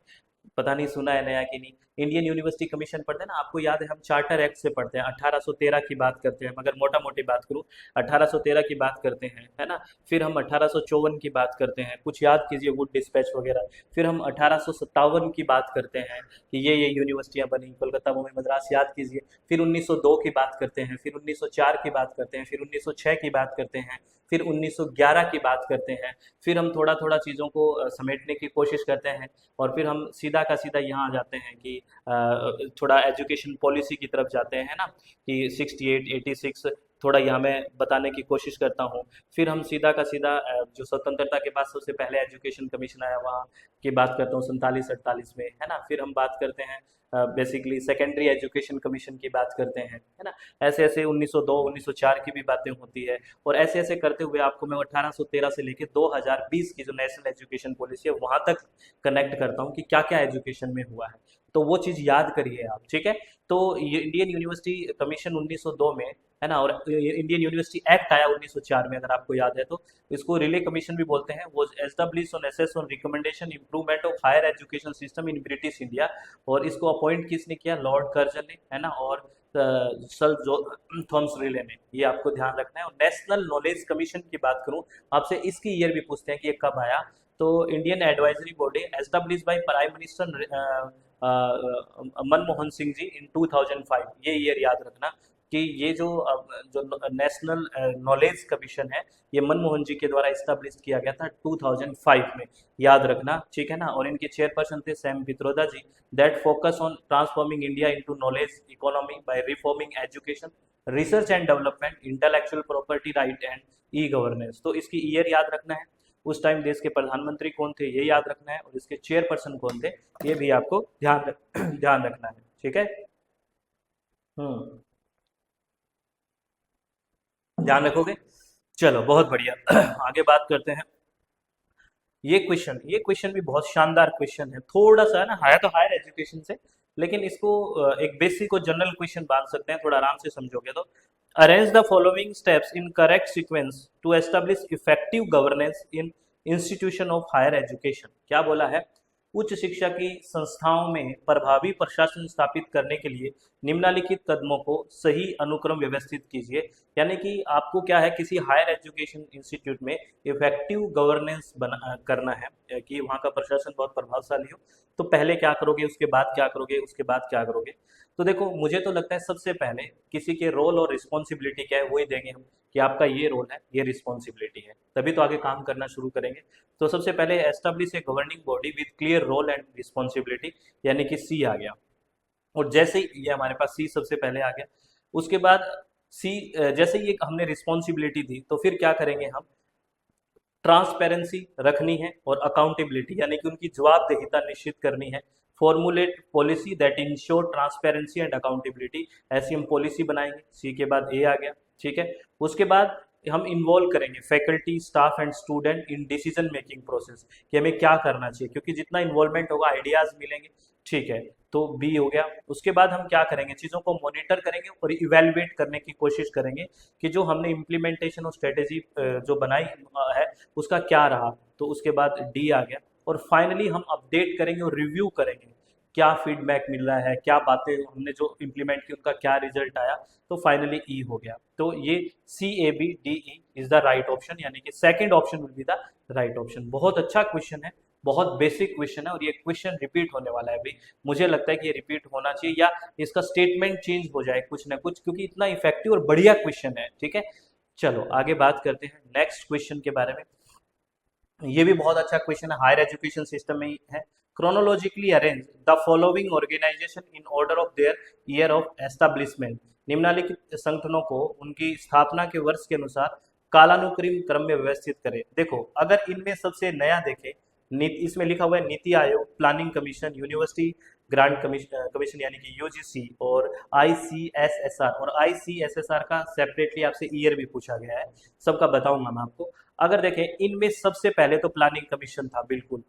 पता नहीं सुना है नया कि नहीं। इंडियन यूनिवर्सिटी कमीशन पढ़ते हैं ना, आपको याद है हम चार्टर एक्ट से पढ़ते हैं, 1813 की बात करते हैं, मगर मोटा मोटी बात करूँ 1813 की बात करते हैं, है ना। फिर हम 1854 की बात करते हैं, कुछ याद कीजिए, वुड डिस्पैच वगैरह। फिर हम 1857 की बात करते हैं कि ये यूनिवर्सिटियां बनी, कोलकाता, मुंबई, मद्रास, याद कीजिए। फिर 1902 की बात करते हैं, फिर 1904 की बात करते हैं, फिर 1906 की बात करते हैं, फिर 1911 की बात करते हैं। फिर हम थोड़ा थोड़ा चीज़ों को समेटने की कोशिश करते हैं, और फिर हम सीधा का सीधा यहाँ आ जाते हैं कि थोड़ा एजुकेशन पॉलिसी की तरफ जाते हैं ना, कि 68, 86 थोड़ा यहाँ मैं बताने की कोशिश करता हूँ। फिर हम सीधा का सीधा जो स्वतंत्रता के बाद सबसे पहले एजुकेशन कमीशन आया, वहाँ की बात करता हूँ 47-48 में, है ना। फिर हम बात करते हैं बेसिकली सेकेंडरी एजुकेशन कमीशन की बात करते हैं, है ना। ऐसे ऐसे 1902, 1904 की भी बातें होती है, और ऐसे ऐसे करते हुए आपको मैं 1813 से लेके 2020 की जो नेशनल एजुकेशन पॉलिसी है वहाँ तक कनेक्ट करता हूँ कि क्या क्या एजुकेशन में हुआ है। तो वो चीज़ याद करिए आप, ठीक है। तो ये इंडियन यूनिवर्सिटी कमीशन 1902 में, है ना, और इंडियन यूनिवर्सिटी एक्ट आया 1904 में, अगर आपको याद है तो। इसको रिले कमीशन भी बोलते हैं। वो establish on assess on recommendation improvement of higher education system in British India. और इसको अपॉइंट किसने किया? लॉर्ड कर्जन ने, है ना, और सर जो थॉमस रिले ने। ये आपको ध्यान रखना है। और नेशनल नॉलेज कमीशन की बात करूं आपसे, इसकी ईयर भी पूछते हैं कि ये कब आया। तो Indian advisory body establish by prime minister Manmohan Singh ji in 2005, ये ईयर याद रखना कि ये जो नेशनल नॉलेज कमीशन है, ये मनमोहन जी के द्वारा इस्टेब्लिश किया गया था 2005 में, याद रखना, ठीक है ना। और इनके चेयरपर्सन थे Sam Pitroda ji. That focus on transforming India into knowledge economy by reforming education, research and development, intellectual property right and e governance. तो इसकी ईयर याद रखना है, उस टाइम देश के प्रधानमंत्री कौन थे ये याद रखना है, और इसके चेयरपर्सन कौन थे ये भी आपको ध्यान रखना है, ठीक है। हम्म, ध्यान रखोगे। चलो बहुत बढ़िया आगे बात करते हैं। ये क्वेश्चन भी बहुत शानदार क्वेश्चन है, थोड़ा सा है ना, आया तो हायर एजुकेशन से, लेकिन इसको एक बेसिक और जनरल क्वेश्चन बांध सकते हैं, थोड़ा आराम से समझोगे तो। Arrange the following steps in correct sequence to establish effective governance in institution of higher education. क्या बोला है? उच्च शिक्षा की संस्थाओं में प्रभावी प्रशासन स्थापित करने के लिए निम्नलिखित कदमों को सही अनुक्रम व्यवस्थित कीजिए। यानी कि आपको क्या है, किसी हायर एजुकेशन इंस्टीट्यूट में इफेक्टिव गवर्नेंस करना है, कि वहाँ का प्रशासन बहुत प्रभावशाली हो। तो पहले क्या करोगे, उसके बाद क्या करोगे, उसके बाद क्या करोगे। तो देखो, मुझे तो लगता है सबसे पहले किसी के रोल और रिस्पॉन्सिबिलिटी क्या है वही देंगे हम, कि आपका ये रोल है, ये रिस्पॉन्सिबिलिटी है, तभी तो आगे काम करना शुरू करेंगे। तो सबसे पहले establish a governing body with clear role and responsibility, यानी कि सी आ गया। और जैसे ही ये हमारे पास सी सबसे पहले आ गया, उसके बाद सी, जैसे ही हमने रिस्पॉन्सिबिलिटी दी, तो फिर क्या करेंगे हम, ट्रांसपेरेंसी रखनी है और अकाउंटेबिलिटी, यानी कि उनकी जवाबदेहिता निश्चित करनी है। Formulate policy that ensure transparency and accountability, ऐसी हम पॉलिसी बनाएंगे। सी के बाद ए आ गया, ठीक है। उसके बाद हम इन्वॉल्व करेंगे faculty, staff and student in decision making process, कि हमें क्या करना चाहिए, क्योंकि जितना इन्वॉल्वमेंट होगा आइडियाज मिलेंगे, ठीक है। तो बी हो गया। उसके बाद हम क्या करेंगे, चीज़ों को मॉनिटर करेंगे और इवेलुएट करने की कोशिश करेंगे कि जो हमने इम्प्लीमेंटेशन और स्ट्रेटेजी जो बनाई है उसका क्या रहा। तो उसके बाद डी आ गया। और फाइनली हम अपडेट करेंगे और रिव्यू करेंगे, क्या फीडबैक मिल रहा है, क्या बातें हमने जो इम्प्लीमेंट की उनका क्या रिजल्ट आया। तो फाइनली ई हो गया। तो ये CABDE is the right option, यानी कि second option will be the right option. बहुत अच्छा क्वेश्चन है, बहुत बेसिक क्वेश्चन है, और ये क्वेश्चन रिपीट होने वाला है अभी। मुझे लगता है कि ये रिपीट होना चाहिए, या इसका स्टेटमेंट चेंज हो जाए कुछ ना कुछ, क्योंकि इतना इफेक्टिव और बढ़िया क्वेश्चन है, ठीक है। चलो आगे बात करते हैं नेक्स्ट क्वेश्चन के बारे में। ये भी बहुत अच्छा क्वेश्चन है, हायर एजुकेशन सिस्टम में ही है। Chronologically arrange the following organization in order of their year of establishment. निम्नलिखित संगठनों को उनकी स्थापना के वर्ष के अनुसार कालानुक्रम क्रम में व्यवस्थित करें। देखो, अगर इनमें सबसे नया देखें, इसमें लिखा हुआ है NITI Aayog, planning commission, university grant commission यानी कि यूजीसी, और आईसीएसएसआर। और आईसीएसएसआर का सेपरेटली आपसे ईयर भी पूछा गया है, सबका बताऊंगा मैं आपको। अगर देखें, इनमें सबसे पहले तो प्लानिंग कमीशन था, बिल्कुल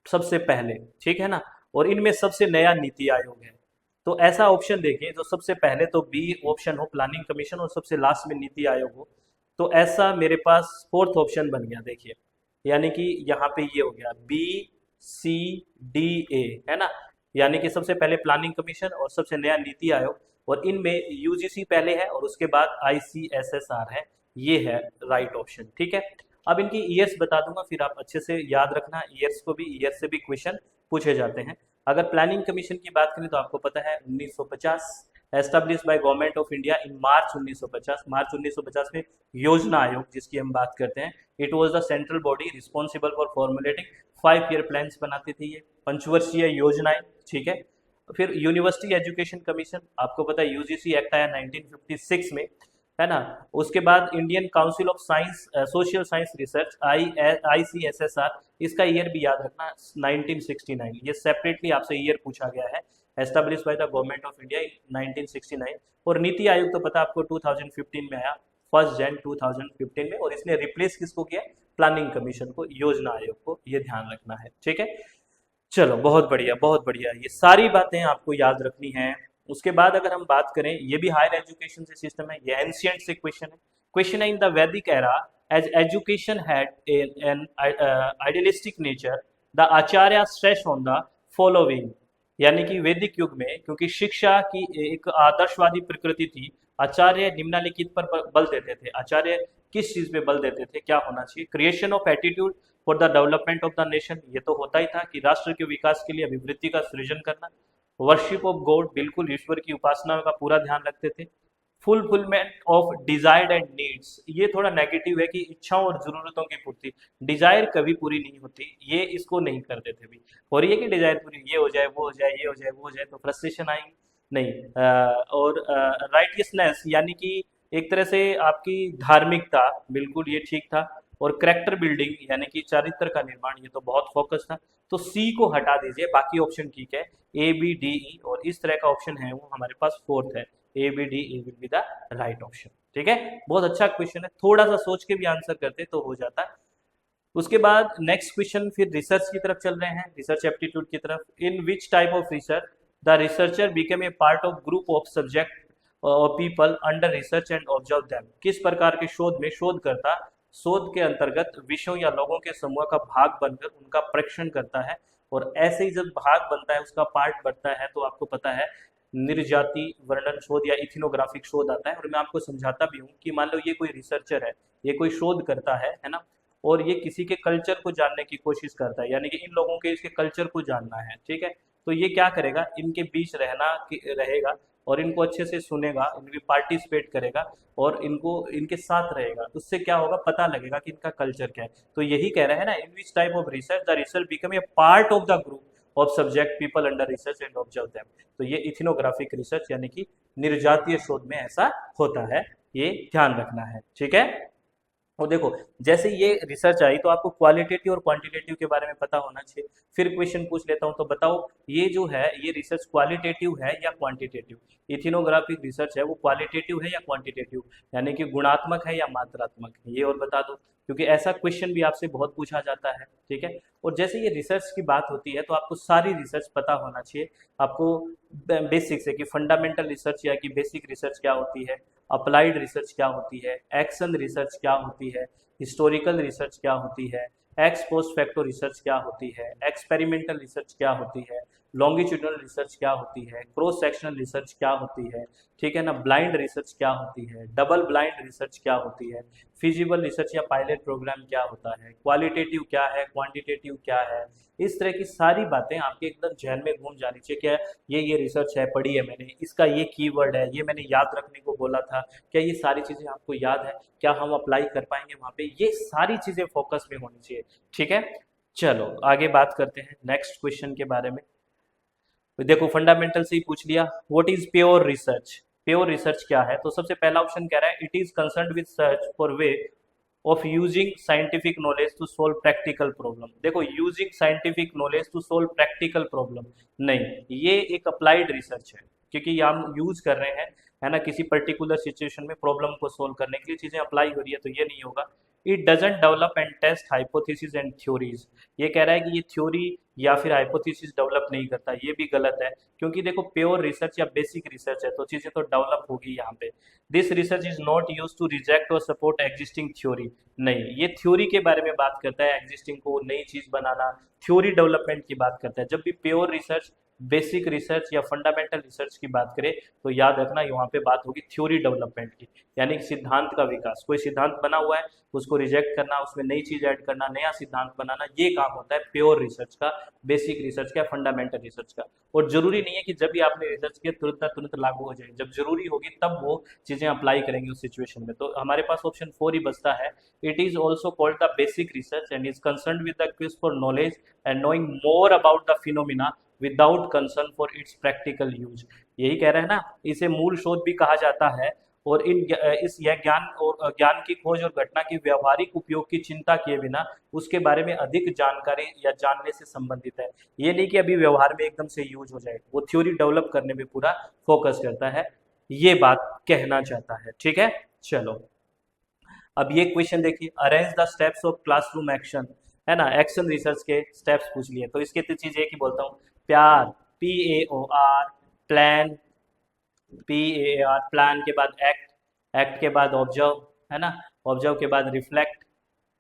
सबसे पहले, ठीक है ना। और इनमें सबसे नया नीति आयोग है। तो ऐसा ऑप्शन देखिए जो सबसे पहले तो बी ऑप्शन हो, प्लानिंग कमीशन, और सबसे लास्ट में नीति आयोग हो। तो ऐसा मेरे पास फोर्थ ऑप्शन बन गया, देखिए, यानी कि यहाँ पे ये हो गया बी सी डी ए, है ना। यानी कि सबसे पहले प्लानिंग कमीशन और सबसे नया नीति आयोग, और इनमें यूजीसी पहले है और उसके बाद आईसीएसएसआर है। ये है राइट ऑप्शन, ठीक है। अब इनकी ईयर्स बता दूंगा, फिर आप अच्छे से याद रखना ईयर्स को भी, ईयर से भी क्वेश्चन पूछे जाते हैं। अगर प्लानिंग कमीशन की बात करें तो आपको पता है 1950, establish by government of India in March 1950। March 1950 में योजना आयोग जिसकी हम बात करते हैं, it was the central body responsible for formulating 5 year plans बनाती थी ये, पंचवर्षीय योजनाएं, ठीक है। फिर यूनिवर्सिटी एजुकेशन कमीशन, आपको पता है यूजीसी एक्ट आया 1956 में, है ना। उसके बाद Indian council of science social science research, ICSSR, इसका ईयर भी याद रखना 1969। ये सेपरेटली आपसे ईयर पूछा गया है, establish by the government of India इन 1969। और नीति आयोग तो पता आपको 2015 में आया, 1 जनवरी 2015 में, और इसने रिप्लेस किसको किया, प्लानिंग कमीशन को, योजना आयोग को, ये ध्यान रखना है, ठीक है। चलो, बहुत बढ़िया बहुत बढ़िया, ये सारी बातें आपको याद रखनी है। उसके बाद अगर हम बात करें, ये भी हायर एजुकेशन से सिस्टम है, ये एंशियंट से क्वेश्चन है। क्वेश्चन है, in the Vedic era as education had an idealistic nature the acharya stress on the following. यानी कि वैदिक युग में क्योंकि शिक्षा की एक आदर्शवादी प्रकृति थी, आचार्य निम्नलिखित पर बल देते थे। आचार्य किस चीज पे बल देते थे, क्या होना चाहिए, creation of attitude for the development of the nation, ये तो होता ही था कि राष्ट्र के विकास के लिए अभिवृद्धि का सृजन करना। वर्शिप ऑफ गॉड, बिल्कुल ईश्वर की उपासना का पूरा ध्यान रखते थे। Fulfilment of desired and needs, ये थोड़ा नेगेटिव है कि इच्छाओं और जरूरतों की पूर्ति, डिजायर कभी पूरी नहीं होती, ये इसको नहीं करते थे भी। हो रही है कि डिजायर पूरी, ये हो जाए वो हो जाए ये हो जाए वो हो जाए, तो फ्रस्ट्रेशन आएगी नहीं। और राइटियसनेस यानी कि एक तरह से आपकी धार्मिकता, बिल्कुल ये ठीक था। और करेक्टर बिल्डिंग यानी कि चारित्र का निर्माण, ये तो बहुत फोकस था। तो सी को हटा दीजिए, बाकी ऑप्शन ठीक है, ए बी डी ई, और इस तरह का ऑप्शन है वो हमारे पास फोर्थ है, A B D E will be the right option, ठीक है। बहुत अच्छा क्वेश्चन है, थोड़ा सा सोच के भी आंसर करते तो हो जाता। उसके बाद नेक्स्ट क्वेश्चन फिर रिसर्च की तरफ चल रहे हैं, रिसर्च एप्टीट्यूड की तरफ। In which type of research the researcher become a part of group of subject और people under research and observe them. किस प्रकार के शोध में शोधकर्ता शोध के अंतर्गत विषयों या लोगों के समूह का भाग बनकर उनका परीक्षण करता है। और ऐसे ही जब भाग बनता है, उसका पार्ट बनता है, तो आपको पता है निर्जाति वर्णन शोध या इथिनोग्राफिक शोध आता है। और मैं आपको समझाता भी हूँ कि मान लो ये कोई रिसर्चर है, ये कोई शोध करता है ना, और ये किसी के कल्चर को जानने की कोशिश करता है, यानी कि इन लोगों के इसके कल्चर को जानना है, ठीक है। तो ये क्या करेगा, इनके बीच रहेगा और इनको अच्छे से सुनेगा, इनकी पार्टिसिपेट करेगा और इनको इनके साथ रहेगा। उससे क्या होगा, पता लगेगा कि इनका कल्चर क्या है। तो यही कह रहे हैं ना, in which type of research the research become a part of the group of subject people under research and observe them. तो ये इथिनोग्राफिक रिसर्च यानी कि निर्जातीय शोध में ऐसा होता है, ये ध्यान रखना है, ठीक है। और देखो, जैसे ये रिसर्च आई तो आपको क्वालिटेटिव और क्वांटिटेटिव के बारे में पता होना चाहिए। फिर क्वेश्चन पूछ लेता हूँ, तो बताओ ये जो है ये रिसर्च क्वालिटेटिव है या क्वांटिटेटिव। इथिनोग्राफिक रिसर्च है वो क्वालिटेटिव है या क्वांटिटेटिव, यानी कि गुणात्मक है या मात्रात्मक है, ये और बता दो, क्योंकि ऐसा क्वेश्चन भी आपसे बहुत पूछा जाता है, ठीक है। और जैसे ये रिसर्च की बात होती है तो आपको सारी रिसर्च पता होना चाहिए। आपको बेसिक से कि फंडामेंटल रिसर्च या कि बेसिक रिसर्च क्या होती है, अप्लाइड रिसर्च क्या होती है, एक्शन रिसर्च क्या होती है, हिस्टोरिकल रिसर्च क्या होती है, एक्स पोस्ट फैक्टो रिसर्च क्या होती है, एक्सपेरिमेंटल रिसर्च क्या होती है, लॉन्गिट्यूडनल रिसर्च क्या होती है, क्रॉस सेक्शनल रिसर्च क्या होती है, ठीक है ना, ब्लाइंड रिसर्च क्या होती है, डबल ब्लाइंड रिसर्च क्या होती है, फिजिबल रिसर्च या पायलट प्रोग्राम क्या होता है, क्वालिटेटिव क्या है, क्वांटिटेटिव क्या है। इस तरह की सारी बातें आपके एकदम जहन में घूम जानी चाहिए। क्या ये रिसर्च है, पढ़ी है मैंने, इसका ये कीवर्ड है, ये मैंने याद रखने को बोला था, क्या ये सारी चीज़ें आपको याद है, क्या हम अप्लाई कर पाएंगे वहाँ पे, ये सारी चीज़ें फोकस में होनी चाहिए। ठीक है, चलो आगे बात करते हैं नेक्स्ट क्वेश्चन के बारे में। तो देखो फंडामेंटल से ही पूछ लिया, what is pure research. Pure research क्या है, तो सबसे पहला ऑप्शन कह रहा है it is concern with search for way of using scientific knowledge to solve practical problem. देखो using scientific knowledge to solve practical problem नहीं, ये एक अप्लाइड रिसर्च है, क्योंकि ये हम यूज कर रहे हैं, है ना, किसी पर्टिकुलर सिचुएशन में प्रॉब्लम को सोल्व करने के लिए चीजें अप्लाई हो रही है, तो ये नहीं होगा। It doesn't develop and test hypothesis and theories. ये कह रहा है कि ये थ्योरी या फिर हाइपोथेसिस डेवलप नहीं करता, ये भी गलत है, क्योंकि देखो प्योर रिसर्च या बेसिक रिसर्च है तो चीजें तो डेवलप होगी यहाँ पे। This research is not use to reject और सपोर्ट एग्जिस्टिंग थ्योरी। नहीं, ये थ्योरी के बारे में बात करता है, एग्जिस्टिंग को नई चीज बनाना, थ्योरी डेवलपमेंट की बात करता है। जब भी प्योर रिसर्च, बेसिक रिसर्च या फंडामेंटल रिसर्च की बात करें तो याद रखना यहाँ पे बात होगी थ्योरी डेवलपमेंट की, यानी सिद्धांत का विकास। कोई सिद्धांत बना हुआ है उसको रिजेक्ट करना, उसमें नई चीज ऐड करना, नया सिद्धांत बनाना, ये काम होता है प्योर रिसर्च का, बेसिक रिसर्च का, फंडामेंटल रिसर्च का। और जरूरी नहीं है कि जब भी आपने रिसर्च किया तुरंत तुरंत लागू हो जाए, जब जरूरी होगी तब वो चीजें अप्लाई करेंगे उस सिचुएशन में। तो हमारे पास ऑप्शन 4 ही बचता है। It is also called the basic research and is concern with the quiz for knowledge and knowing more about the phenomena without concern for its practical use. यही कह रहे हैं ना, इसे मूल शोध भी कहा जाता है, और इस यह ज्ञान और ज्ञान की खोज और घटना की व्यवहारिक उपयोग की चिंता किए बिना उसके बारे में अधिक जानकारी या जानने से संबंधित है। ये नहीं कि अभी व्यवहार में एकदम से यूज हो जाए, वो थ्योरी डेवलप करने में पूरा फोकस करता है, ये बात कहना चाहता है। ठीक है, चलो अब ये क्वेश्चन देखिए, arrange the steps of classroom action, है ना, एक्शन रिसर्च के स्टेप्स पूछ लिए, तो इसके तो चीज एक ही बोलता हूँ, प्यार, PAOR, प्लान, PAR, प्लान के बाद एक्ट, एक्ट के बाद ऑब्जर्व, है ना, ऑब्जर्व के बाद रिफ्लेक्ट,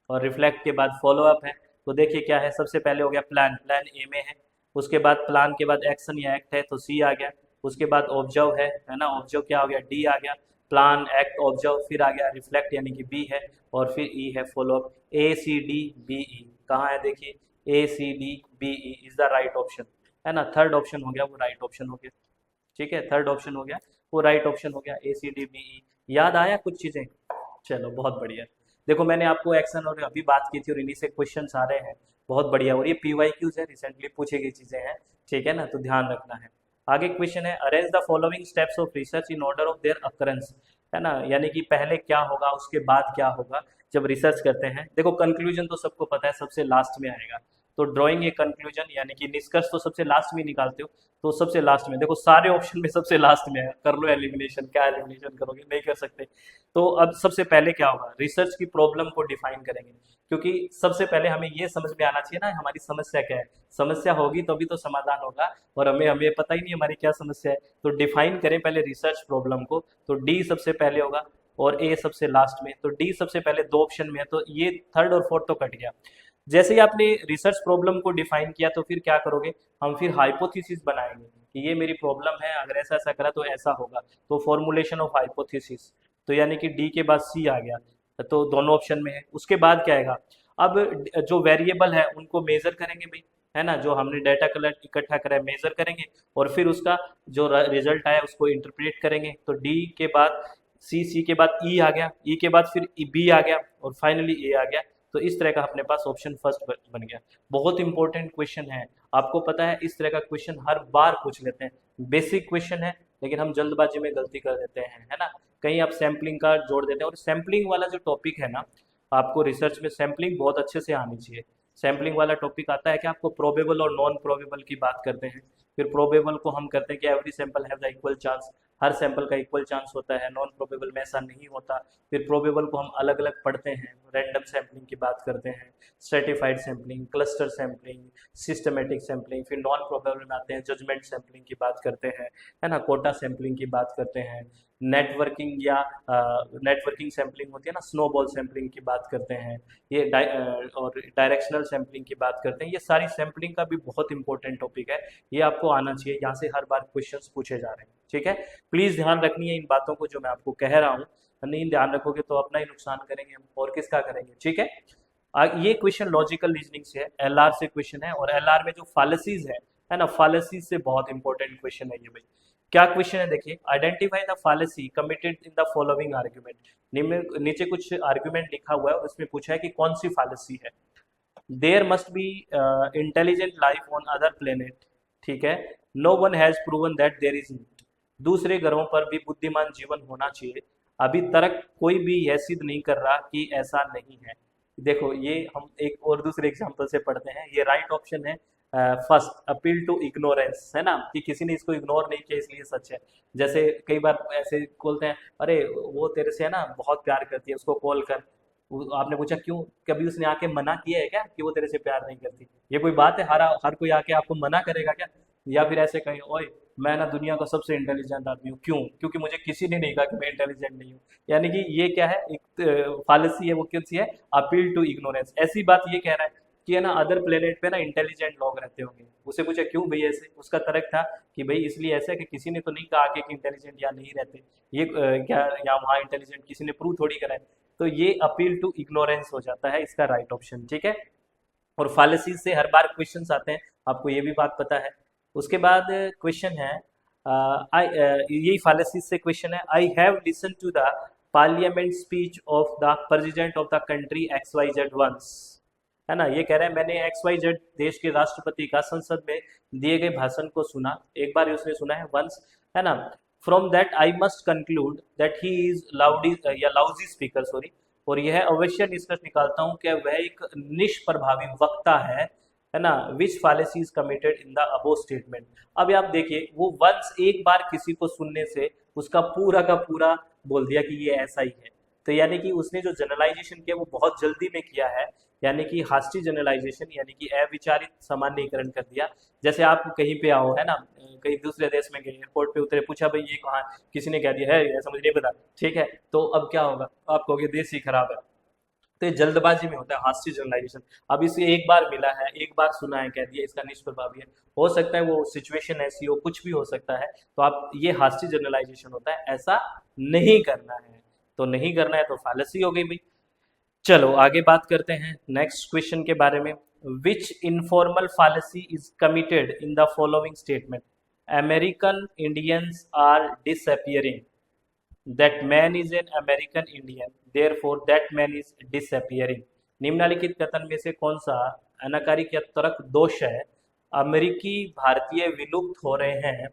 और रिफ्लेक्ट के बाद फॉलो अप है। तो देखिए क्या है, सबसे पहले हो गया प्लान, प्लान ए में है, उसके बाद प्लान के बाद एक्शन या एक्ट है तो C आ गया, उसके बाद ऑब्जर्व है ना, ऑब्जर्व क्या हो गया, D आ गया, प्लान एक्ट ऑब्जर्व, फिर आ गया रिफ्लेक्ट यानी कि B है, और फिर E है फॉलो अप। ACDBE कहाँ है, देखिए ACDBE is the right option, है ना, थर्ड ऑप्शन हो गया वो राइट ऑप्शन हो गया। ठीक है, थर्ड ऑप्शन हो गया वो राइट ऑप्शन हो गया, ACDBE। याद आया कुछ चीजें, चलो बहुत बढ़िया। देखो मैंने आपको एक्शन और अभी बात की थी और इन्हीं से क्वेश्चन आ रहे हैं, बहुत बढ़िया। और ये PYQs है, रिसेंटली पूछी गई चीजें हैं, ठीक है ना, तो ध्यान रखना है। आगे क्वेश्चन है, arrange the following steps of research in order of there occurrence, है ना, यानी कि पहले क्या होगा उसके बाद क्या होगा जब रिसर्च करते हैं। देखो कंक्लूजन तो सबको पता है सबसे लास्ट में आएगा, तो ड्राइंग ए कंक्लूजन यानी कि निष्कर्ष तो सबसे लास्ट में निकालते हो, तो सबसे लास्ट में देखो सारे ऑप्शन में सबसे लास्ट में है, कर लो एलिमिनेशन, क्या एलिमिनेशन करोगे, नहीं कर सकते। तो अब सबसे पहले क्या होगा, रिसर्च की प्रॉब्लम को डिफाइन करेंगे, क्योंकि सबसे पहले हमें ये समझ में आना चाहिए ना हमारी समस्या क्या है, समस्या होगी तभी तो समाधान होगा, और हमें हमें पता ही नहीं हमारी क्या समस्या है। तो डिफाइन करें पहले रिसर्च प्रॉब्लम को, तो D सबसे पहले होगा और A सबसे लास्ट में, तो D सबसे पहले दो ऑप्शन में है, तो ये थर्ड और फोर्थ तो कट गया। जैसे ही आपने रिसर्च प्रॉब्लम को डिफाइन किया तो फिर क्या करोगे, हम फिर हाइपोथेसिस बनाएंगे कि ये मेरी प्रॉब्लम है, अगर ऐसा ऐसा करा तो ऐसा होगा, तो फॉर्मुलेशन ऑफ हाइपोथेसिस, तो यानी कि D के बाद C आ गया, तो दोनों ऑप्शन में है। उसके बाद क्या आएगा, अब जो वेरिएबल है उनको मेजर करेंगे भाई, है ना, जो हमने डाटा कलेक्ट इकट्ठा करा है मेजर करेंगे, और फिर उसका जो रिजल्ट आया उसको इंटरप्रेट करेंगे। तो D के बाद C के बाद E आ गया, E के बाद फिर B आ गया, और फाइनली A आ गया। तो इस तरह का अपने पास ऑप्शन फर्स्ट बन गया। बहुत इंपॉर्टेंट क्वेश्चन है, आपको पता है इस तरह का क्वेश्चन हर बार पूछ लेते हैं, बेसिक क्वेश्चन है लेकिन हम जल्दबाजी में गलती कर देते हैं, है ना, कहीं आप सैम्पलिंग का जोड़ देते हैं, और सैम्पलिंग वाला जो टॉपिक है ना, आपको रिसर्च में सैम्पलिंग बहुत अच्छे से आनी चाहिए। सैम्पलिंग वाला टॉपिक आता है कि आपको प्रोबेबल और नॉन प्रोबेबल की बात करते हैं, फिर प्रोबेबल को हम करते हैं कि every sample have the equal chance, her sample का इक्वल चांस होता है, नॉन प्रोबेबल में ऐसा नहीं होता। फिर प्रोबेबल को हम अलग अलग पढ़ते हैं, रैंडम सैम्पलिंग की बात करते हैं, stratified sampling, cluster sampling, systematic sampling, फिर नॉन प्रोबेबल में आते हैं, जजमेंट सैम्पलिंग की बात करते हैं, है ना, कोटा सैम्पलिंग की बात करते हैं, नेटवर्किंग या नेटवर्किंग सैम्पलिंग होती है ना, स्नोबॉल सैम्पलिंग की बात करते हैं, ये और डायरेक्शनल सैम्पलिंग की बात करते हैं। ये सारी सैम्पलिंग का भी बहुत इंपॉर्टेंट टॉपिक है, ये आपको आना चाहिए, यहाँ से हर बार क्वेश्चंस पूछे जा रहे हैं, ठीक है। प्लीज़ ध्यान रखनी है इन बातों को जो मैं आपको कह रहा हूँ, नहीं ध्यान रखोगे तो अपना ही नुकसान करेंगे हम, और किसका करेंगे, ठीक है। ये क्वेश्चन लॉजिकल रीजनिंग से है, एलआर से क्वेश्चन है, और एलआर में जो फालेसीज है ना, फालेसीज से बहुत इंपॉर्टेंट क्वेश्चन है ये भाई। क्या क्वेश्चन है देखिए, identify the fallacy committed in the following argument. नीचे कुछ आर्ग्यूमेंट लिखा हुआ है और उसमें पूछा है कि कौन सी फालेसी है। There must be intelligent life on other planet, ठीक है, no one has proven that there is not. दूसरे ग्रहों पर भी बुद्धिमान जीवन होना चाहिए, अभी तक कोई भी यह सिद्ध नहीं कर रहा कि ऐसा नहीं है। देखो ये हम एक और दूसरे एग्जाम्पल से पढ़ते हैं, ये राइट ऑप्शन है फर्स्ट, अपील टू इग्नोरेंस, है ना, कि किसी ने इसको इग्नोर नहीं किया इसलिए सच है। जैसे कई बार ऐसे बोलते हैं, अरे वो तेरे से है ना बहुत प्यार करती है, उसको कॉल कर। आपने पूछा क्यों, कभी उसने आके मना किया है क्या कि वो तेरे से प्यार नहीं करती? ये कोई बात है, हर कोई आके आपको मना करेगा क्या? या फिर ऐसे कहें, ओए मैं ना दुनिया का सबसे इंटेलिजेंट आदमी हूँ, क्यों? क्योंकि मुझे किसी ने नहीं कहा कि मैं इंटेलिजेंट नहीं हूँ। यानी कि ये क्या है, एक फालसी है, वो कौन सी है, अपील टू इग्नोरेंस। ऐसी बात ये कह रहा है कि है ना अदर प्लेनेट पे ना इंटेलिजेंट लोग रहते होंगे। उसे पूछा क्यों भाई ऐसे, उसका तर्क था कि भाई इसलिए ऐसा है कि किसी ने तो नहीं कहा कि इंटेलिजेंट यहाँ नहीं रहते, ये क्या यहाँ वहाँ इंटेलिजेंट किसी ने प्रूव थोड़ी करा है। तो ये अपील टू इग्नोरेंस हो जाता है इसका राइट ऑप्शन, ठीक है। और फालेसीज से हर बार क्वेश्चंस आते हैं, आपको ये भी बात पता है। उसके बाद क्वेश्चन है, यही फालेसीज से क्वेश्चन है, I have listen to the parliament speech of the president of the country X Y Z once, है ना। ये कह रहे हैं मैंने एक्स वाई जेड देश के राष्ट्रपति का संसद में दिए गए भाषण को सुना, एक बार उसने सुना है, वंस, है ना। From that I must conclude that he is loudy या लाउजी स्पीकर, सॉरी, और यह अवश्य निष्कर्ष निकालता हूं कि वह एक निष्प्रभावी वक्ता है ना, which fallacy is committed in the above statement. अब आप देखिए, वो वंस एक बार किसी को सुनने से उसका पूरा का पूरा बोल दिया कि ये ऐसा ही है। तो यानी कि उसने जो जनरलाइजेशन किया वो बहुत जल्दी में किया है, यानी कि हास्टी जनरलाइजेशन, यानी कि अविचारित सामान्यीकरण कर दिया। जैसे आप कहीं पे आओ, है ना, कहीं दूसरे देश में गए, एयरपोर्ट पे उतरे, पूछा भाई ये कहाँ, किसी ने कह दिया है ऐसा मुझे नहीं पता, ठीक है, तो अब क्या होगा, आप कहोगे देश ही खराब है। तो ये जल्दबाजी में होता है हास्टी जनरलाइजेशन। अब इसे एक बार मिला है, एक बार सुना है, कह दिया इसका निष्प्रभावी है। हो सकता है वो सिचुएशन ऐसी हो, कुछ भी हो सकता है, तो आप ये हास्टी जनरलाइजेशन होता है, ऐसा नहीं करना है। तो नहीं करना है तो फालसी हो गई भाई। चलो आगे बात करते हैं नेक्स्ट क्वेश्चन के बारे में। Which informal fallacy is committed in the following statement, American Indians are disappearing, that man is an American Indian, therefore that man is disappearing. निम्नलिखित कथन में से कौन सा अनाकारिक या तर्क दोष है? अमेरिकी भारतीय विलुप्त हो रहे हैं,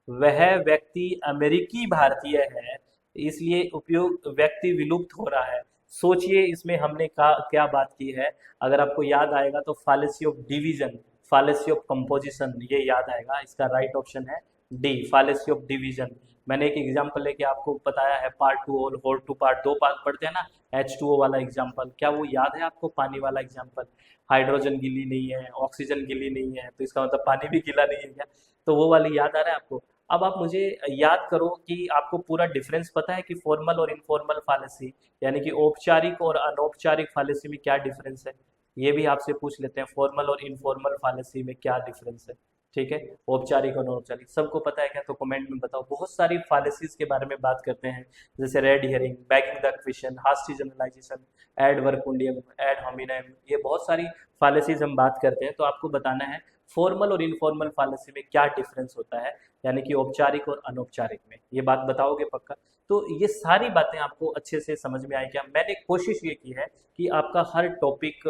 वह व्यक्ति अमेरिकी भारतीय है, इसलिए उपयुक्त व्यक्ति विलुप्त हो रहा है। सोचिए इसमें हमने क्या बात की है। अगर आपको याद आएगा तो फालेसी ऑफ डिवीजन, फालेसी ऑफ कंपोजिशन, ये याद आएगा। इसका राइट ऑप्शन है डी, फालेसी ऑफ डिवीजन। मैंने एक एग्जांपल लेके आपको बताया है, पार्ट 2 और होल 2 पार्ट 2 पार्ट पढ़ते हैं ना, H2O वाला एग्जांपल, क्या वो याद है आपको? पानी वाला एग्जांपल, हाइड्रोजन गीली नहीं है, ऑक्सीजन गीली नहीं है, तो इसका मतलब पानी भी गीला नहीं है क्या? तो वो वाली याद आ रहा है आपको? अब आप मुझे याद करो कि आपको पूरा डिफरेंस पता है कि फॉर्मल और इनफॉर्मल फालेसी, यानी कि औपचारिक और अनौपचारिक फालेसी में क्या डिफरेंस है। ये भी आपसे पूछ लेते हैं, फॉर्मल और इनफॉर्मल फालेसी में क्या डिफरेंस है, ठीक है। औपचारिक और अनौपचारिक सबको पता है क्या? तो कमेंट में बताओ। बहुत सारी फालेसीज के बारे में बात करते हैं, जैसे red herring, begging the question, hasty generalization, ad verecundiam, ad hominem, ये बहुत सारी फालेसीज हम बात करते हैं। तो आपको बताना है फॉर्मल और इनफॉर्मल फालेसी में क्या डिफरेंस होता है, यानी कि औपचारिक और अनौपचारिक में। ये बात बताओगे पक्का? तो ये सारी बातें आपको अच्छे से समझ में आएगी। मैंने कोशिश ये की है कि आपका हर टॉपिक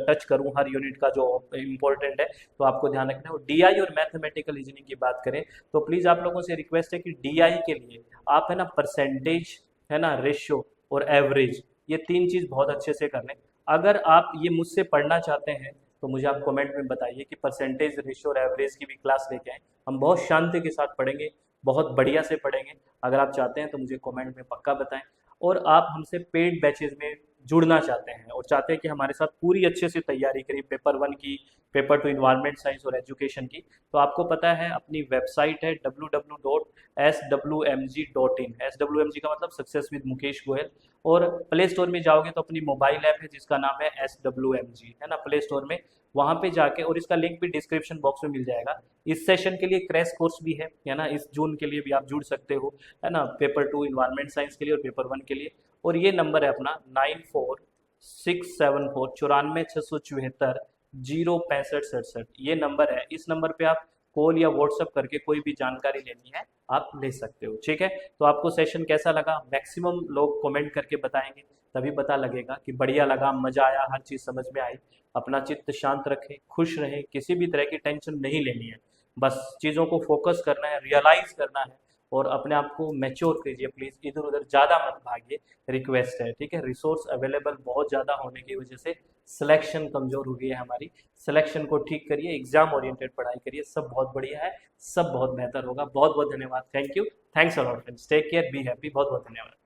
टच करूं, हर यूनिट का जो इम्पोर्टेंट है, तो आपको ध्यान रखना है। और डीआई और मैथमेटिकल रीजनिंग की बात करें तो प्लीज़ आप लोगों से रिक्वेस्ट है कि डीआई के लिए आप है ना परसेंटेज, है ना, रेशियो और एवरेज, ये 3 चीज़ बहुत अच्छे से कर लें। अगर आप ये मुझसे पढ़ना चाहते हैं तो मुझे आप कमेंट में बताइए कि परसेंटेज, रेशियो और एवरेज की भी क्लास लेके आएँ। हम बहुत शांति के साथ पढ़ेंगे, बहुत बढ़िया से पढ़ेंगे। अगर आप चाहते हैं तो मुझे कमेंट में पक्का बताएं। और आप हमसे पेड बैचेज में जुड़ना चाहते हैं और चाहते हैं कि हमारे साथ पूरी अच्छे से तैयारी करें पेपर 1 की, पेपर 2 इन्वायरमेंट साइंस और एजुकेशन की, तो आपको पता है अपनी वेबसाइट है www.swmg.in। SWMG का मतलब सक्सेस विद मुकेश गोयल। और प्ले स्टोर में जाओगे तो अपनी मोबाइल ऐप है जिसका नाम है SWMG, है ना, प्ले स्टोर में वहाँ पे जाके, और इसका लिंक भी डिस्क्रिप्शन बॉक्स में मिल जाएगा। इस सेशन के लिए क्रैश कोर्स भी है ना, इस जून के लिए भी आप जुड़ सकते हो, है ना, पेपर 2 इन्वायरमेंट साइंस के लिए और पेपर 1 के लिए। और ये नंबर है अपना 9467406567, ये नंबर है। इस नंबर पे आप कॉल या व्हाट्सअप करके कोई भी जानकारी लेनी है आप ले सकते हो, ठीक है। तो आपको सेशन कैसा लगा, मैक्सिमम लोग कमेंट करके बताएंगे, तभी पता लगेगा कि बढ़िया लगा, मजा आया, हर चीज़ समझ में आई। अपना चित्त शांत रखें, खुश रहें, किसी भी तरह की टेंशन नहीं लेनी है, बस चीज़ों को फोकस करना है, रियलाइज करना है, और अपने आप को मैच्योर कीजिए प्लीज़, इधर उधर ज़्यादा मत भागिए, रिक्वेस्ट है, ठीक है। रिसोर्स अवेलेबल बहुत ज़्यादा होने की वजह से सिलेक्शन कमज़ोर हो गई है हमारी। सिलेक्शन को ठीक करिए, एग्जाम ओरिएंटेड पढ़ाई करिए, सब बहुत बढ़िया है, सब बहुत बेहतर होगा। बहुत बहुत धन्यवाद, thank you, thanks a lot friends, take care, be happy, बहुत बहुत धन्यवाद।